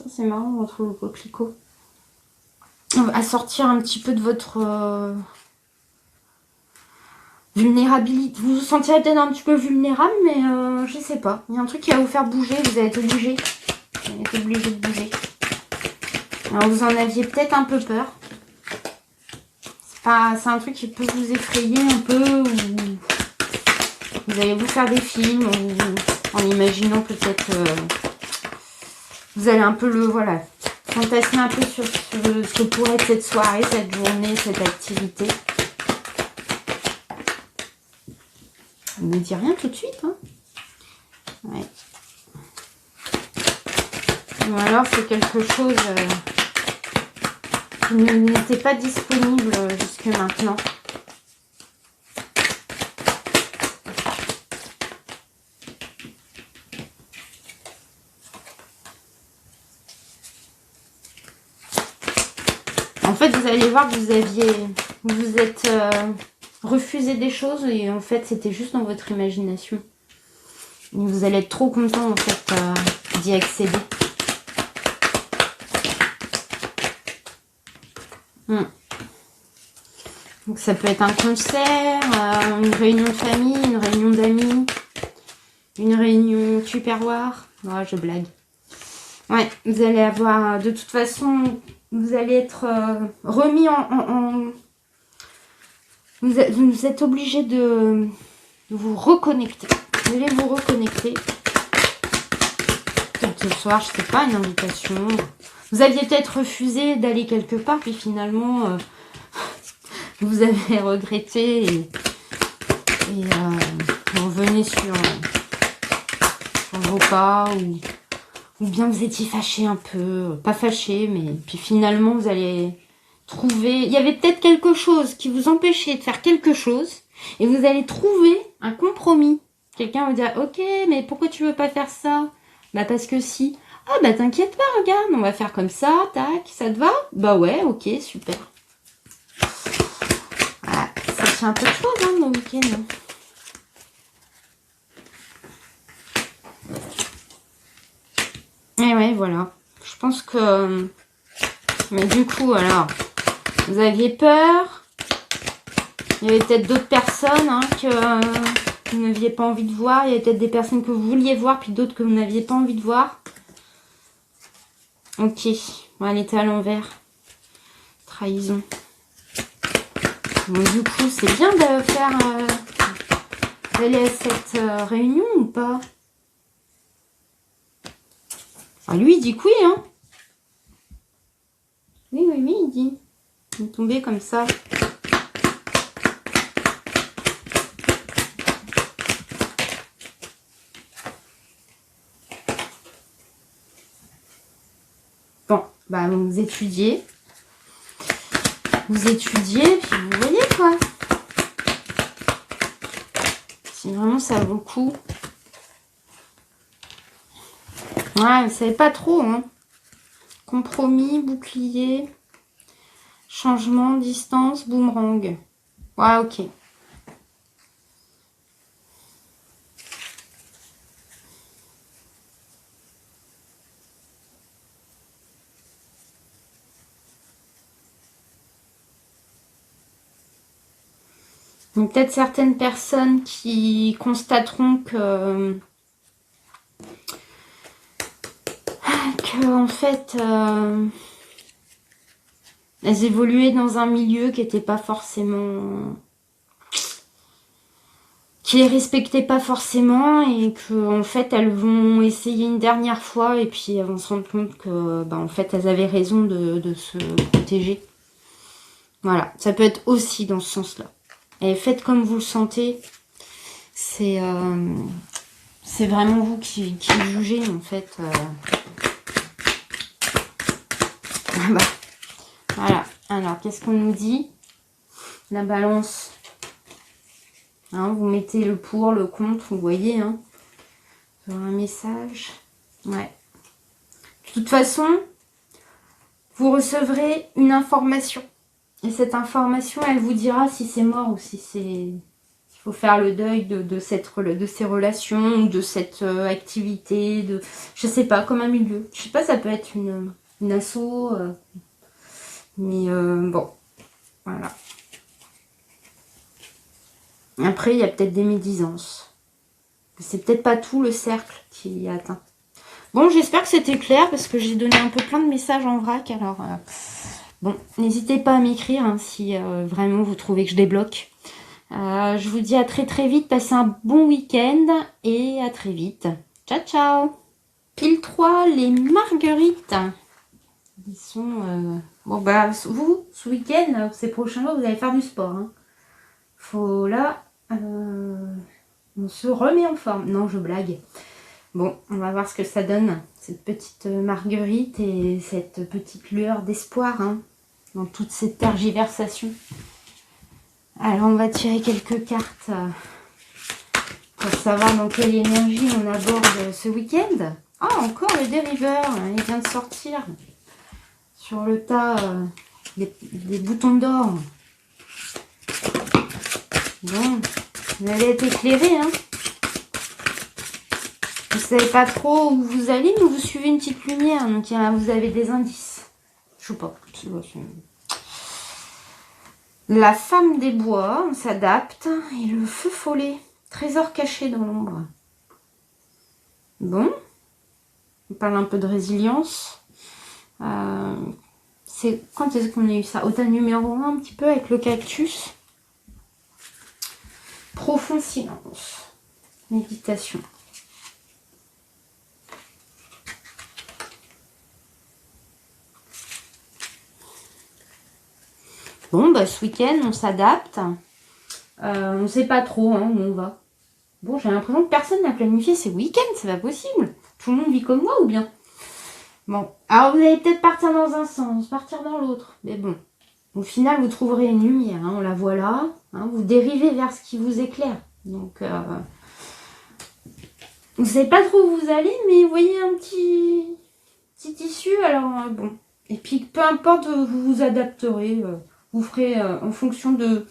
C'est marrant, on retrouve le coquelicot. À sortir un petit peu de votre vulnérabilité. Vous vous sentirez peut-être un petit peu vulnérable, mais je sais pas. Il y a un truc qui va vous faire bouger, vous allez être obligé. Vous allez être obligé de bouger. Alors vous en aviez peut-être un peu peur. C'est un truc qui peut vous effrayer un peu. Ou vous allez vous faire des films en imaginant peut-être... vous allez un peu voilà, fantasmer un peu sur ce que pourrait être cette soirée, cette journée, cette activité. On ne dit rien tout de suite. Hein. Ouais. Ou alors c'est quelque chose qui n'était pas disponible jusque maintenant. En fait, vous allez voir que vous êtes refusé des choses et en fait, c'était juste dans votre imagination. Et vous allez être trop content en fait d'y accéder. Donc ça peut être un concert, une réunion de famille, une réunion d'amis, une réunion tupperware. Oh, je blague. Ouais, vous allez avoir, de toute façon, vous allez être remis vous êtes obligé de vous reconnecter. Vous allez vous reconnecter. Peut-être ce soir, je sais pas, une invitation. Vous aviez peut-être refusé d'aller quelque part, puis finalement, vous avez regretté et vous revenez sur vos pas ou bien vous étiez fâché un peu, pas fâché, mais puis finalement vous allez trouver, il y avait peut-être quelque chose qui vous empêchait de faire quelque chose et vous allez trouver un compromis. Quelqu'un va dire, ok, mais pourquoi tu veux pas faire ça? Bah parce que si. Ah bah t'inquiète pas, regarde, on va faire comme ça, tac, ça te va? Bah ouais, ok, super. Voilà, ça tient un peu de choses hein, mon week-end. Et ouais, voilà. Je pense que... Mais du coup, alors, vous aviez peur. Il y avait peut-être d'autres personnes hein, que vous n'aviez pas envie de voir. Il y avait peut-être des personnes que vous vouliez voir, puis d'autres que vous n'aviez pas envie de voir. Ok. Bon, elle était à l'envers. Trahison. Bon, du coup, c'est bien de faire... d'aller à cette réunion ou pas? Ah, lui, il dit que oui, hein. Oui, il dit. Il est tombé comme ça. Bon, bah vous étudiez. Vous étudiez, puis vous voyez quoi. Si vraiment ça vaut le coup. Ouais, vous savez pas trop, hein. Compromis, bouclier, changement, distance, boomerang. Ouais, ok. Donc peut-être certaines personnes qui constateront que en fait elles évoluaient dans un milieu qui n'était pas forcément, qui les respectait pas forcément et que en fait elles vont essayer une dernière fois et puis elles vont se rendre compte que bah, en fait elles avaient raison de se protéger. Voilà, ça peut être aussi dans ce sens-là. Et faites comme vous le sentez. C'est vraiment vous qui jugez en fait. Bah, voilà. Alors, qu'est-ce qu'on nous dit? La balance. Hein, vous mettez le pour, le contre, vous voyez. Hein, sur un message. Ouais. De toute façon, vous recevrez une information. Et cette information, elle vous dira si c'est mort ou si faut faire le deuil de ces relations, de cette activité, je sais pas, comme un milieu. Je sais pas, ça peut être une asso, mais bon, voilà. Après, il y a peut-être des médisances. C'est peut-être pas tout le cercle qui est atteint. Bon, j'espère que c'était clair, parce que j'ai donné un peu plein de messages en vrac, alors... bon, n'hésitez pas à m'écrire hein, si vraiment vous trouvez que je débloque. Je vous dis à très très vite, passez un bon week-end et à très vite. Ciao ciao. Pile 3, les marguerites. Ils sont... Bon bah vous, ce week-end, ces prochains jours, vous allez faire du sport. Hein. Faut là... on se remet en forme. Non, je blague. Bon, on va voir ce que ça donne. Cette petite marguerite et cette petite lueur d'espoir. Hein, dans toute cette tergiversation. Alors, on va tirer quelques cartes pour savoir dans quelle énergie on aborde ce week-end. Ah, encore le dériveur, il vient de sortir sur le tas des boutons d'or. Bon, vous allez être éclairé, hein. Vous savez pas trop où vous allez, mais vous suivez une petite lumière, donc vous avez des indices. Je sais pas, La femme des bois, on s'adapte. Et le feu follet, trésor caché dans l'ombre. Bon, on parle un peu de résilience. C'est quand est-ce qu'on a eu ça? Automne numéro 1, un petit peu, avec le cactus. Profond silence. Méditation. Bon, bah, ce week-end, on s'adapte. On ne sait pas trop hein, où on va. Bon, j'ai l'impression que personne n'a planifié ces week-ends, c'est pas possible. Tout le monde vit comme moi ou bien? Bon, alors vous allez peut-être partir dans un sens, partir dans l'autre. Mais bon, au final, vous trouverez une lumière. Hein, on la voit là. Hein, vous dérivez vers ce qui vous éclaire. Donc, vous ne savez pas trop où vous allez, mais vous voyez un petit issue. Alors, bon. Et puis, peu importe, vous vous adapterez. Vous ferez en fonction de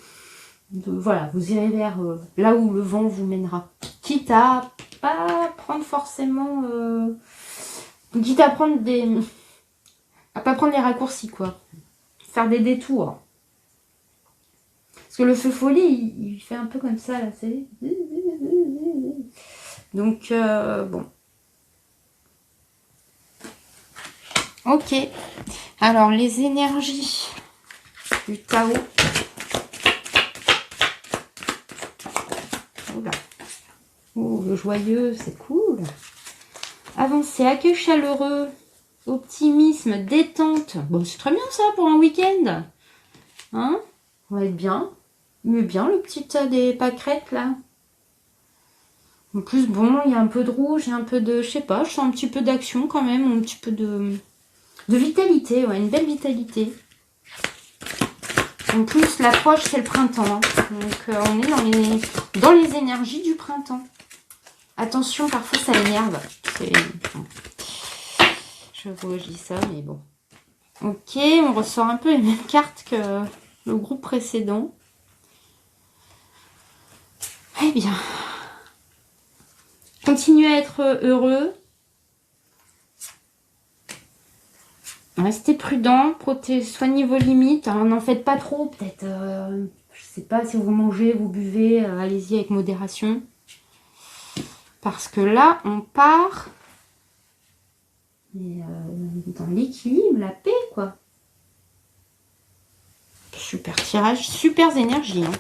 voilà, vous irez vers là où le vent vous mènera. Quitte à pas prendre forcément... quitte à prendre à pas prendre les raccourcis, quoi. Faire des détours. Parce que le feu follet, il fait un peu comme ça, là. Donc, bon. Ok. Alors, les énergies du Tao. Oula. Oh, le joyeux, c'est cool. Avancer, accueil chaleureux, optimisme, détente. Bon, c'est très bien ça pour un week-end. Hein? On va être bien. Mais bien le petit tas des pâquerettes là. En plus, bon, il y a un peu de rouge, il y a un peu de... Je sais pas, je sens un petit peu d'action quand même. Un petit peu de vitalité, ouais, une belle vitalité. En plus, l'approche, c'est le printemps. Hein. Donc, on est dans les énergies du printemps. Attention, parfois, ça énerve. Je vous dis ça, mais bon. Ok, on ressort un peu les mêmes cartes que le groupe précédent. Eh bien, continuez à être heureux. Restez prudent, soignez vos limites. Alors, n'en faites pas trop, peut-être. Je sais pas si vous mangez, vous buvez, allez-y avec modération. Parce que là, on part dans l'équilibre, la paix, quoi. Super tirage, super énergie. Hein.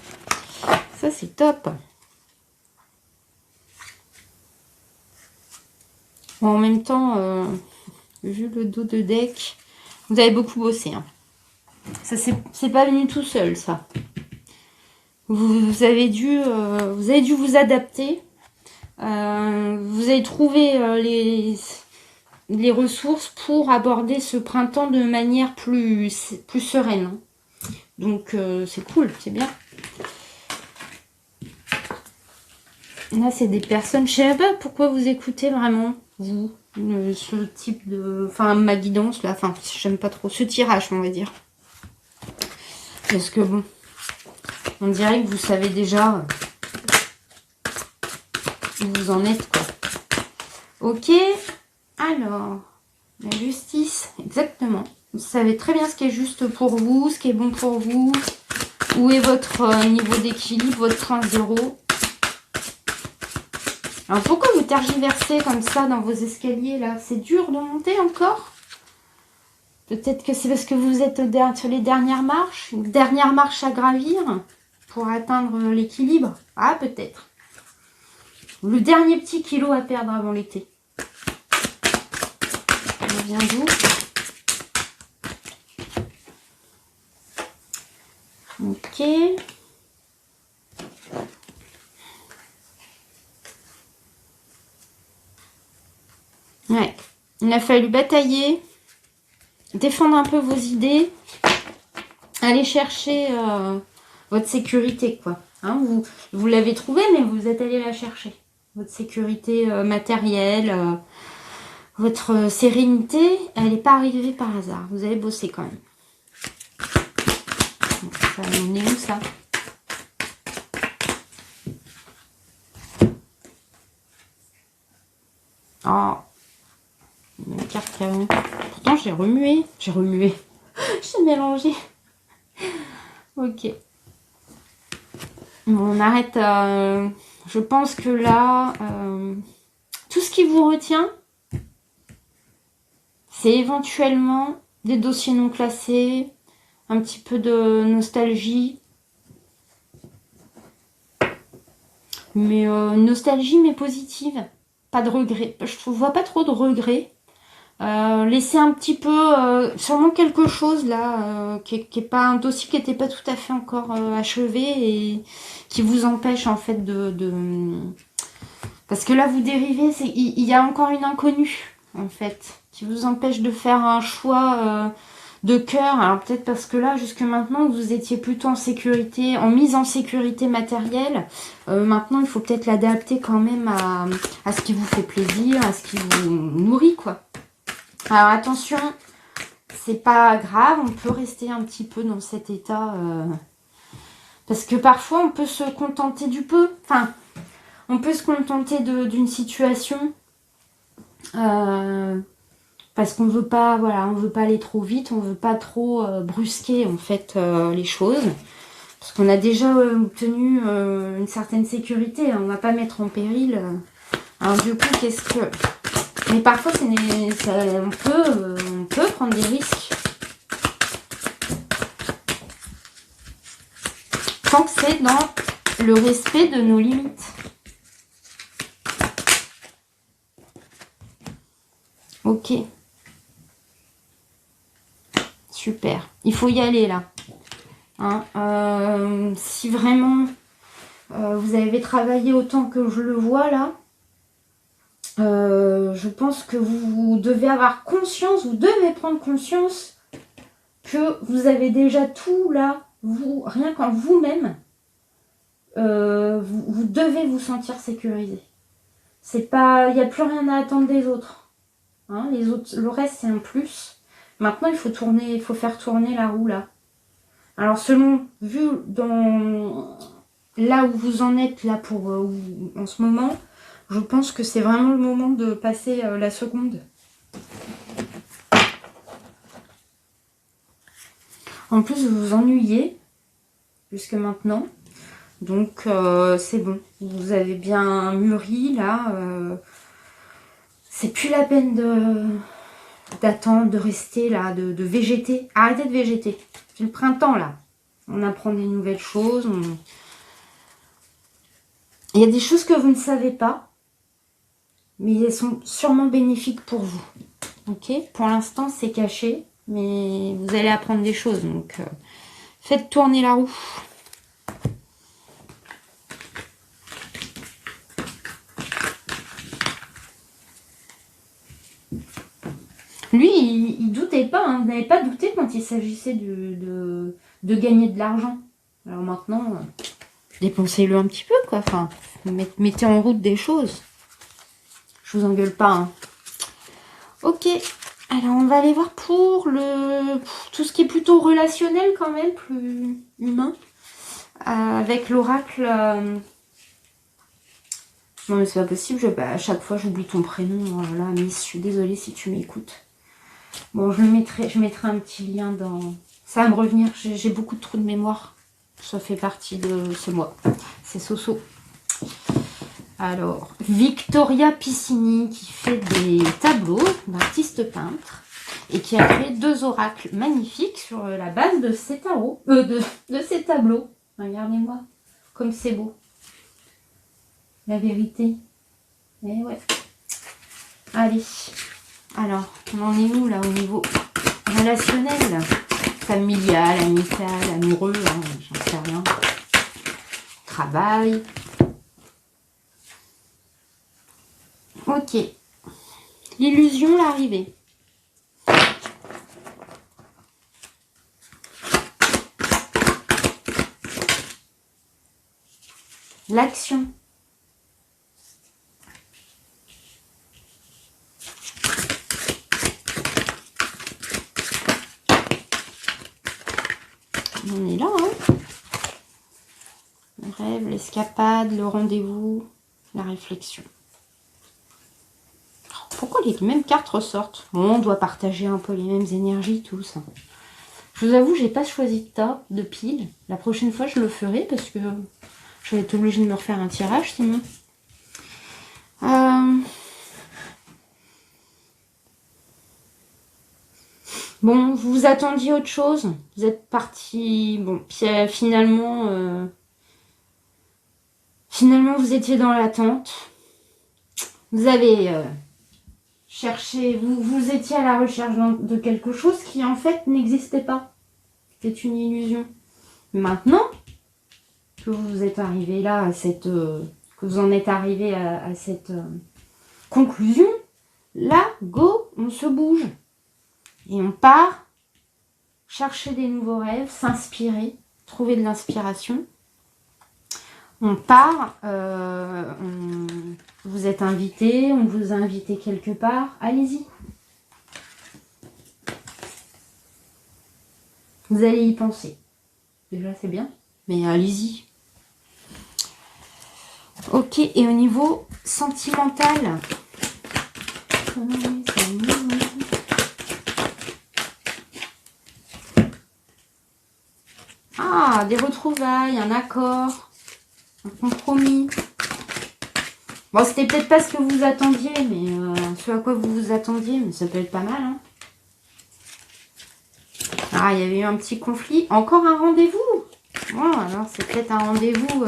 Ça, c'est top. Bon, en même temps, vu le dos de deck, vous avez beaucoup bossé. Hein. Ça, c'est pas venu tout seul, ça. Vous avez dû vous adapter. Vous avez trouvé les ressources pour aborder ce printemps de manière plus sereine. Hein. Donc, c'est cool, c'est bien. Là, c'est des personnes... Je sais pas pourquoi vous écoutez vraiment, vous, ce type de... Enfin, ma guidance, là. Enfin, j'aime pas trop ce tirage, on va dire. Parce que, bon, on dirait que vous savez déjà vous en êtes, quoi. Ok, alors, la justice, exactement. Vous savez très bien ce qui est juste pour vous, ce qui est bon pour vous. Où est votre niveau d'équilibre, votre 1-0. Alors, pourquoi vous tergiversez comme ça dans vos escaliers, là? C'est dur de monter encore? Peut-être que c'est parce que vous êtes sur les dernières marches, une dernière marche à gravir pour atteindre l'équilibre. Ah, peut-être. Le dernier petit kilo à perdre avant l'été. On vient d'où? Ok. Ouais. Il a fallu batailler, défendre un peu vos idées, aller chercher votre sécurité, quoi. Hein, vous l'avez trouvée, mais vous êtes allé la chercher. Votre sécurité matérielle, votre sérénité, elle n'est pas arrivée par hasard. Vous avez bossé quand même. Donc, ça va mener où, ça? Oh, une carte carrément. Pourtant, j'ai remué. J'ai mélangé. Ok. Bon, on arrête. Je pense que là, tout ce qui vous retient, c'est éventuellement des dossiers non classés, un petit peu de nostalgie. Mais nostalgie, mais positive. Pas de regret. Je ne vois pas trop de regrets. Laisser un petit peu, sûrement quelque chose là, qui est pas un dossier qui n'était pas tout à fait encore achevé et qui vous empêche en fait parce que là vous dérivez, il y a encore une inconnue en fait, qui vous empêche de faire un choix de cœur. Alors peut-être parce que là, jusque maintenant, vous étiez plutôt en sécurité, en mise en sécurité matérielle. Maintenant, il faut peut-être l'adapter quand même à ce qui vous fait plaisir, à ce qui vous nourrit, quoi. Alors attention, c'est pas grave, on peut rester un petit peu dans cet état. Parce que parfois, on peut se contenter du peu. Enfin, on peut se contenter d'une situation. Parce qu'on veut pas, voilà, on veut pas aller trop vite, on veut pas trop brusquer en fait les choses. Parce qu'on a déjà obtenu une certaine sécurité, on va pas mettre en péril. Alors du coup, qu'est-ce que... Mais parfois, on peut prendre des risques. Tant que c'est dans le respect de nos limites. Ok. Super. Il faut y aller là. Hein, si vraiment vous avez travaillé autant que je le vois là, je pense que vous devez avoir conscience, vous devez prendre conscience que vous avez déjà tout là, vous, rien qu'en vous-même, vous devez vous sentir sécurisé. C'est pas, il n'y a plus rien à attendre des autres. Hein, les autres, le reste c'est un plus. Maintenant il faut faire tourner la roue là. Alors selon, vu dans là où vous en êtes là en ce moment, je pense que c'est vraiment le moment de passer la seconde. En plus, vous vous ennuyez jusque maintenant. Donc, c'est bon. Vous avez bien mûri, là. C'est plus la peine d'attendre, de rester, là, de végéter. Arrêtez de végéter. C'est le printemps, là. On apprend des nouvelles choses. Il y a des choses que vous ne savez pas. Mais elles sont sûrement bénéfiques pour vous. Ok? Pour l'instant, c'est caché. Mais vous allez apprendre des choses. Donc, faites tourner la roue. Lui, il doutait pas. Hein. Vous n'avez pas douté quand il s'agissait de gagner de l'argent. Alors maintenant, dépensez-le un petit peu, quoi. Enfin, mettez en route des choses. Je vous engueule pas. Hein. Ok. Alors, on va aller voir pour tout ce qui est plutôt relationnel quand même, plus humain. Avec l'oracle Non mais c'est pas possible, à chaque fois j'oublie ton prénom. Oh là là, Miss, je suis désolée si tu m'écoutes. Bon, je mettrai un petit lien dans... Ça va me revenir, j'ai beaucoup de trous de mémoire. Ça fait partie de ce mois. C'est Soso. Alors, Victoria Piscini qui fait des tableaux d'artiste peintre et qui a créé 2 oracles magnifiques sur la base de ces tarots, de ces tableaux. Regardez-moi, comme c'est beau. La vérité. Eh ouais. Allez. Alors, on en est où là au niveau relationnel, familial, amical, amoureux, hein, j'en sais rien. Travail. Ok. L'illusion, l'arrivée. L'action. On est là, hein. Le rêve, l'escapade, le rendez-vous, la réflexion. Pourquoi les mêmes cartes ressortent? On doit partager un peu les mêmes énergies, tous. Je vous avoue, j'ai pas choisi de tas, de piles. La prochaine fois, je le ferai parce que je vais être obligée de me refaire un tirage sinon. Bon, vous attendiez autre chose. Vous êtes parti. Bon, puis finalement, vous étiez dans l'attente. Vous avez cherché. Vous étiez à la recherche de quelque chose qui en fait n'existait pas. C'était une illusion. Maintenant que vous êtes arrivé là à cette, que vous en êtes arrivé à cette conclusion, là, go, on se bouge. Et on part chercher des nouveaux rêves, s'inspirer, trouver de l'inspiration. On part, vous êtes invité, on vous a invité quelque part, allez-y. Vous allez y penser. Déjà, c'est bien, mais allez-y. Ok, et au niveau sentimental, ah, des retrouvailles, un accord, un compromis. Bon, c'était peut-être pas ce que vous attendiez, mais ce à quoi vous vous attendiez, mais ça peut être pas mal. Hein. Ah, il y avait eu un petit conflit. Encore un rendez-vous. Bon, alors c'est peut-être un rendez-vous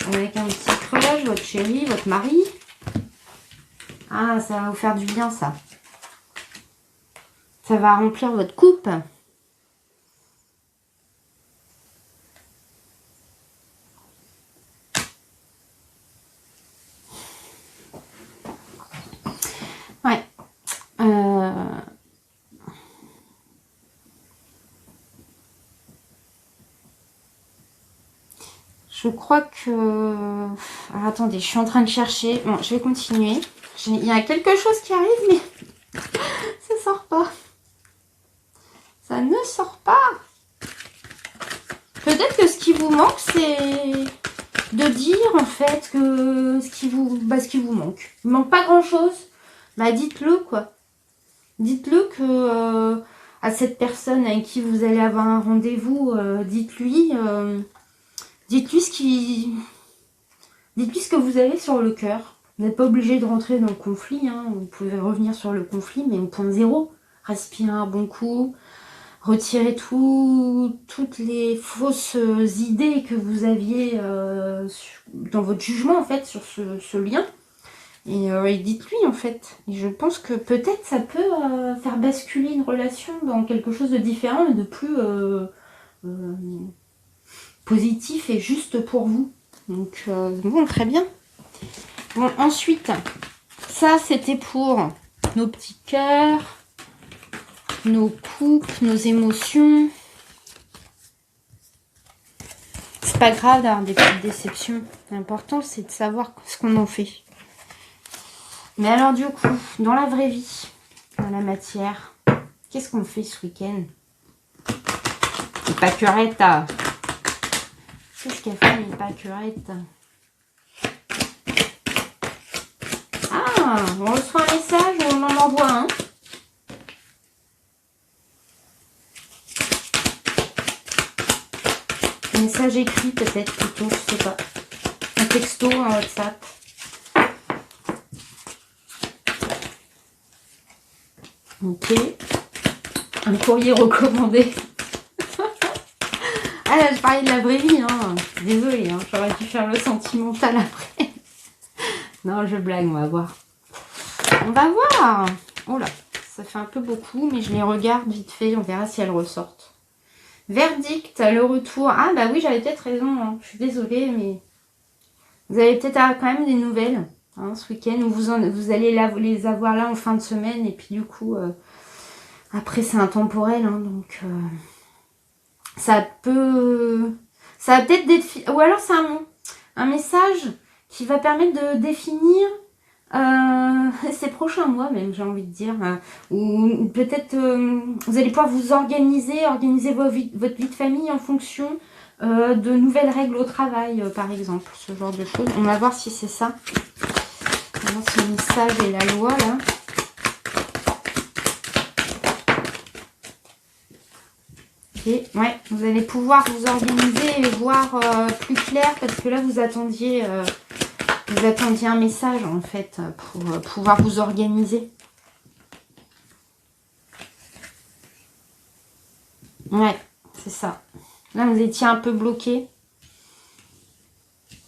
avec un petit crush, votre chéri, votre mari. Ah, ça va vous faire du bien, ça. Ça va remplir votre coupe. Ouais. Je crois que... Alors, attendez, je suis en train de chercher. Bon, je vais continuer. Il y a quelque chose qui arrive, mais ça sort pas. Ça ne sort pas. Peut-être que ce qui vous manque, c'est de dire en fait que ce qui vous manque. Il manque pas grand-chose. Bah dites-le quoi. Dites-le que à cette personne avec qui vous allez avoir un rendez-vous, dites-lui ce que vous avez sur le cœur. Vous n'êtes pas obligé de rentrer dans le conflit. Hein. Vous pouvez revenir sur le conflit, mais au point zéro. Respirez un bon coup. Retirez toutes les fausses idées que vous aviez dans votre jugement, en fait, sur ce lien. Et dites-lui, en fait. Et je pense que peut-être ça peut faire basculer une relation dans quelque chose de différent et de plus positif et juste pour vous. Donc, bon, très bien. Bon, ensuite, ça, c'était pour nos petits cœurs, nos couples, nos émotions. C'est pas grave d'avoir des petites déceptions. L'important, c'est de savoir ce qu'on en fait. Mais alors, du coup, dans la vraie vie, dans la matière, qu'est-ce qu'on fait ce week-end? Les pâquerettes. Qu'est-ce qu'elle fait, les pâquerettes? on reçoit un message ou on en envoie un. Un message écrit peut-être plutôt, je sais pas. Un texto, un WhatsApp. Ok. Un courrier recommandé. Ah là, je parlais de la vraie vie, hein. Désolée, hein. J'aurais dû faire le sentimental après. Non, je blague, on va voir. On va voir. Oh là, ça fait un peu beaucoup, mais je les regarde vite fait, on verra si elles ressortent. Verdict, le retour. Ah bah oui, j'avais peut-être raison, hein. Je suis désolée, mais vous avez peut-être quand même des nouvelles hein, ce week-end, où vous allez les avoir là en fin de semaine, et puis du coup, après c'est intemporel, hein, donc ça va peut-être ou alors c'est un message qui va permettre de définir ces prochains mois même, j'ai envie de dire, ou peut-être vous allez pouvoir vous organiser votre vie de famille en fonction de nouvelles règles au travail, par exemple, ce genre de choses. On va voir si c'est ça. On va voir si le message et la loi là. Et ouais, vous allez pouvoir vous organiser et voir plus clair, parce que là vous attendiez un message en fait pour pouvoir vous organiser. Ouais, c'est ça. Là vous étiez un peu bloqué.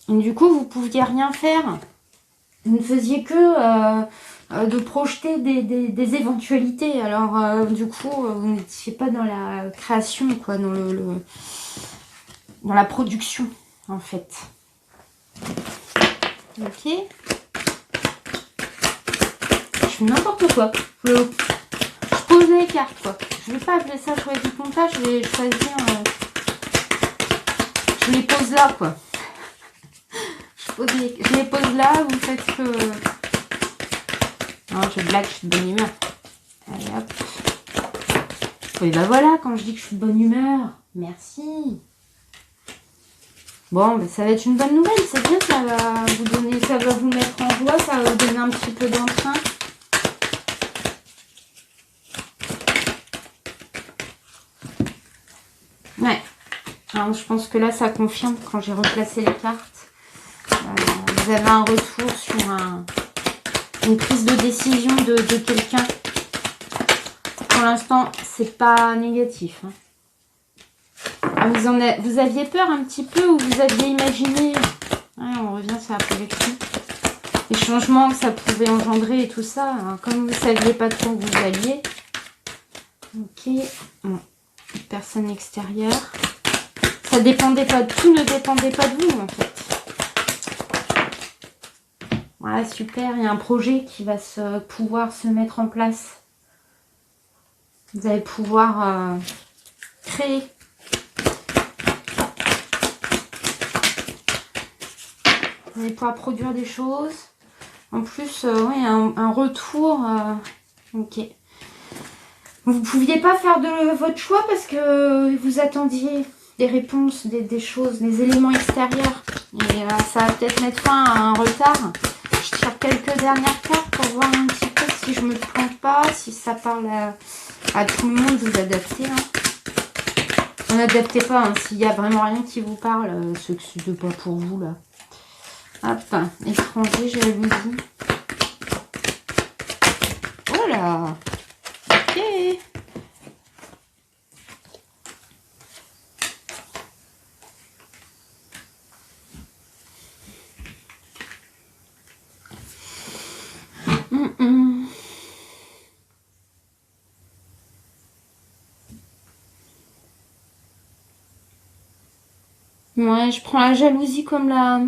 Et du coup vous pouviez rien faire. Vous ne faisiez que de projeter des éventualités. Alors du coup vous n'étiez pas dans la création, quoi, dans dans la production en fait. Ok. Je fais n'importe quoi. Je pose les cartes, quoi. Je vais pas appeler ça choix du comptage, je vais choisir. Je les pose là, quoi. Je les pose là, vous faites que. Non, je blague, je suis de bonne humeur. Allez hop. Et ben voilà, quand je dis que je suis de bonne humeur. Merci. Bon, ben ça va être une bonne nouvelle, c'est bien, ça va vous donner, ça va vous mettre en joie, ça va vous donner un petit peu d'entrain. Ouais. Alors, je pense que là, ça confirme quand j'ai replacé les cartes. Vous avez un retour sur une prise de décision de quelqu'un. Pour l'instant, c'est pas négatif. Hein. Vous aviez peur un petit peu, ou vous aviez imaginé, ouais, on revient sur la projection, les changements que ça pouvait engendrer et tout ça, hein, comme vous ne saviez pas trop où vous alliez. Ok, bon. Personne extérieure. Ça dépendait pas, tout ne dépendait pas de vous en fait. Voilà, super, il y a un projet qui va pouvoir se mettre en place. Vous allez pouvoir créer. Vous allez pouvoir produire des choses. En plus, oui, un retour. Ok. Vous ne pouviez pas faire de votre choix parce que vous attendiez des réponses, des choses, des éléments extérieurs. Et ça va peut-être mettre fin à un retard. Je tire quelques dernières cartes pour voir un petit peu si je me plante pas, si ça parle à tout le monde, vous adaptez. Hein. N'adaptez pas, hein, s'il n'y a vraiment rien qui vous parle, ce que c'est pas pour vous là. Hop, étranger, jalousie. Voilà. Ok. Ouais, je prends la jalousie comme la...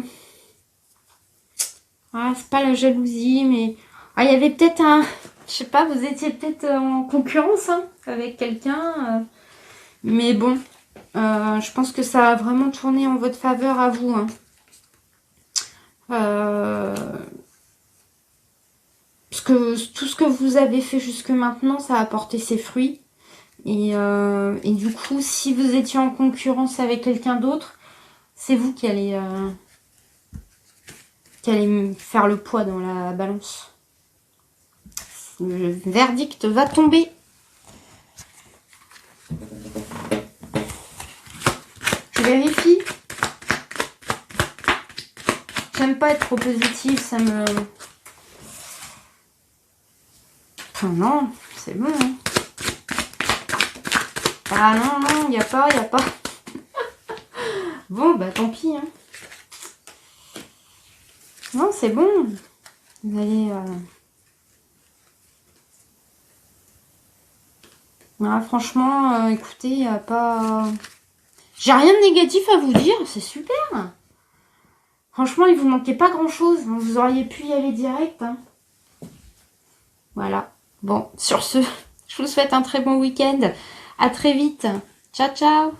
Ah, c'est pas la jalousie, mais... Ah, il y avait peut-être un... Je sais pas, vous étiez peut-être en concurrence hein, avec quelqu'un. Mais bon, je pense que ça a vraiment tourné en votre faveur à vous. Hein. Parce que tout ce que vous avez fait jusque maintenant, ça a porté ses fruits. Et du coup, si vous étiez en concurrence avec quelqu'un d'autre, c'est vous qui allez faire le poids dans la balance. Le verdict va tomber. Je vérifie. J'aime pas être trop positive, ça me... Oh non, c'est bon. Hein. Ah non, non, il n'y a pas. Bon, bah tant pis. Hein. Non, c'est bon. Vous allez... Ah, franchement, écoutez, il n'y a pas... J'ai rien de négatif à vous dire, c'est super. Franchement, il vous manquait pas grand-chose. Vous auriez pu y aller direct. Hein. Voilà. Bon, sur ce, je vous souhaite un très bon week-end. À très vite. Ciao, ciao.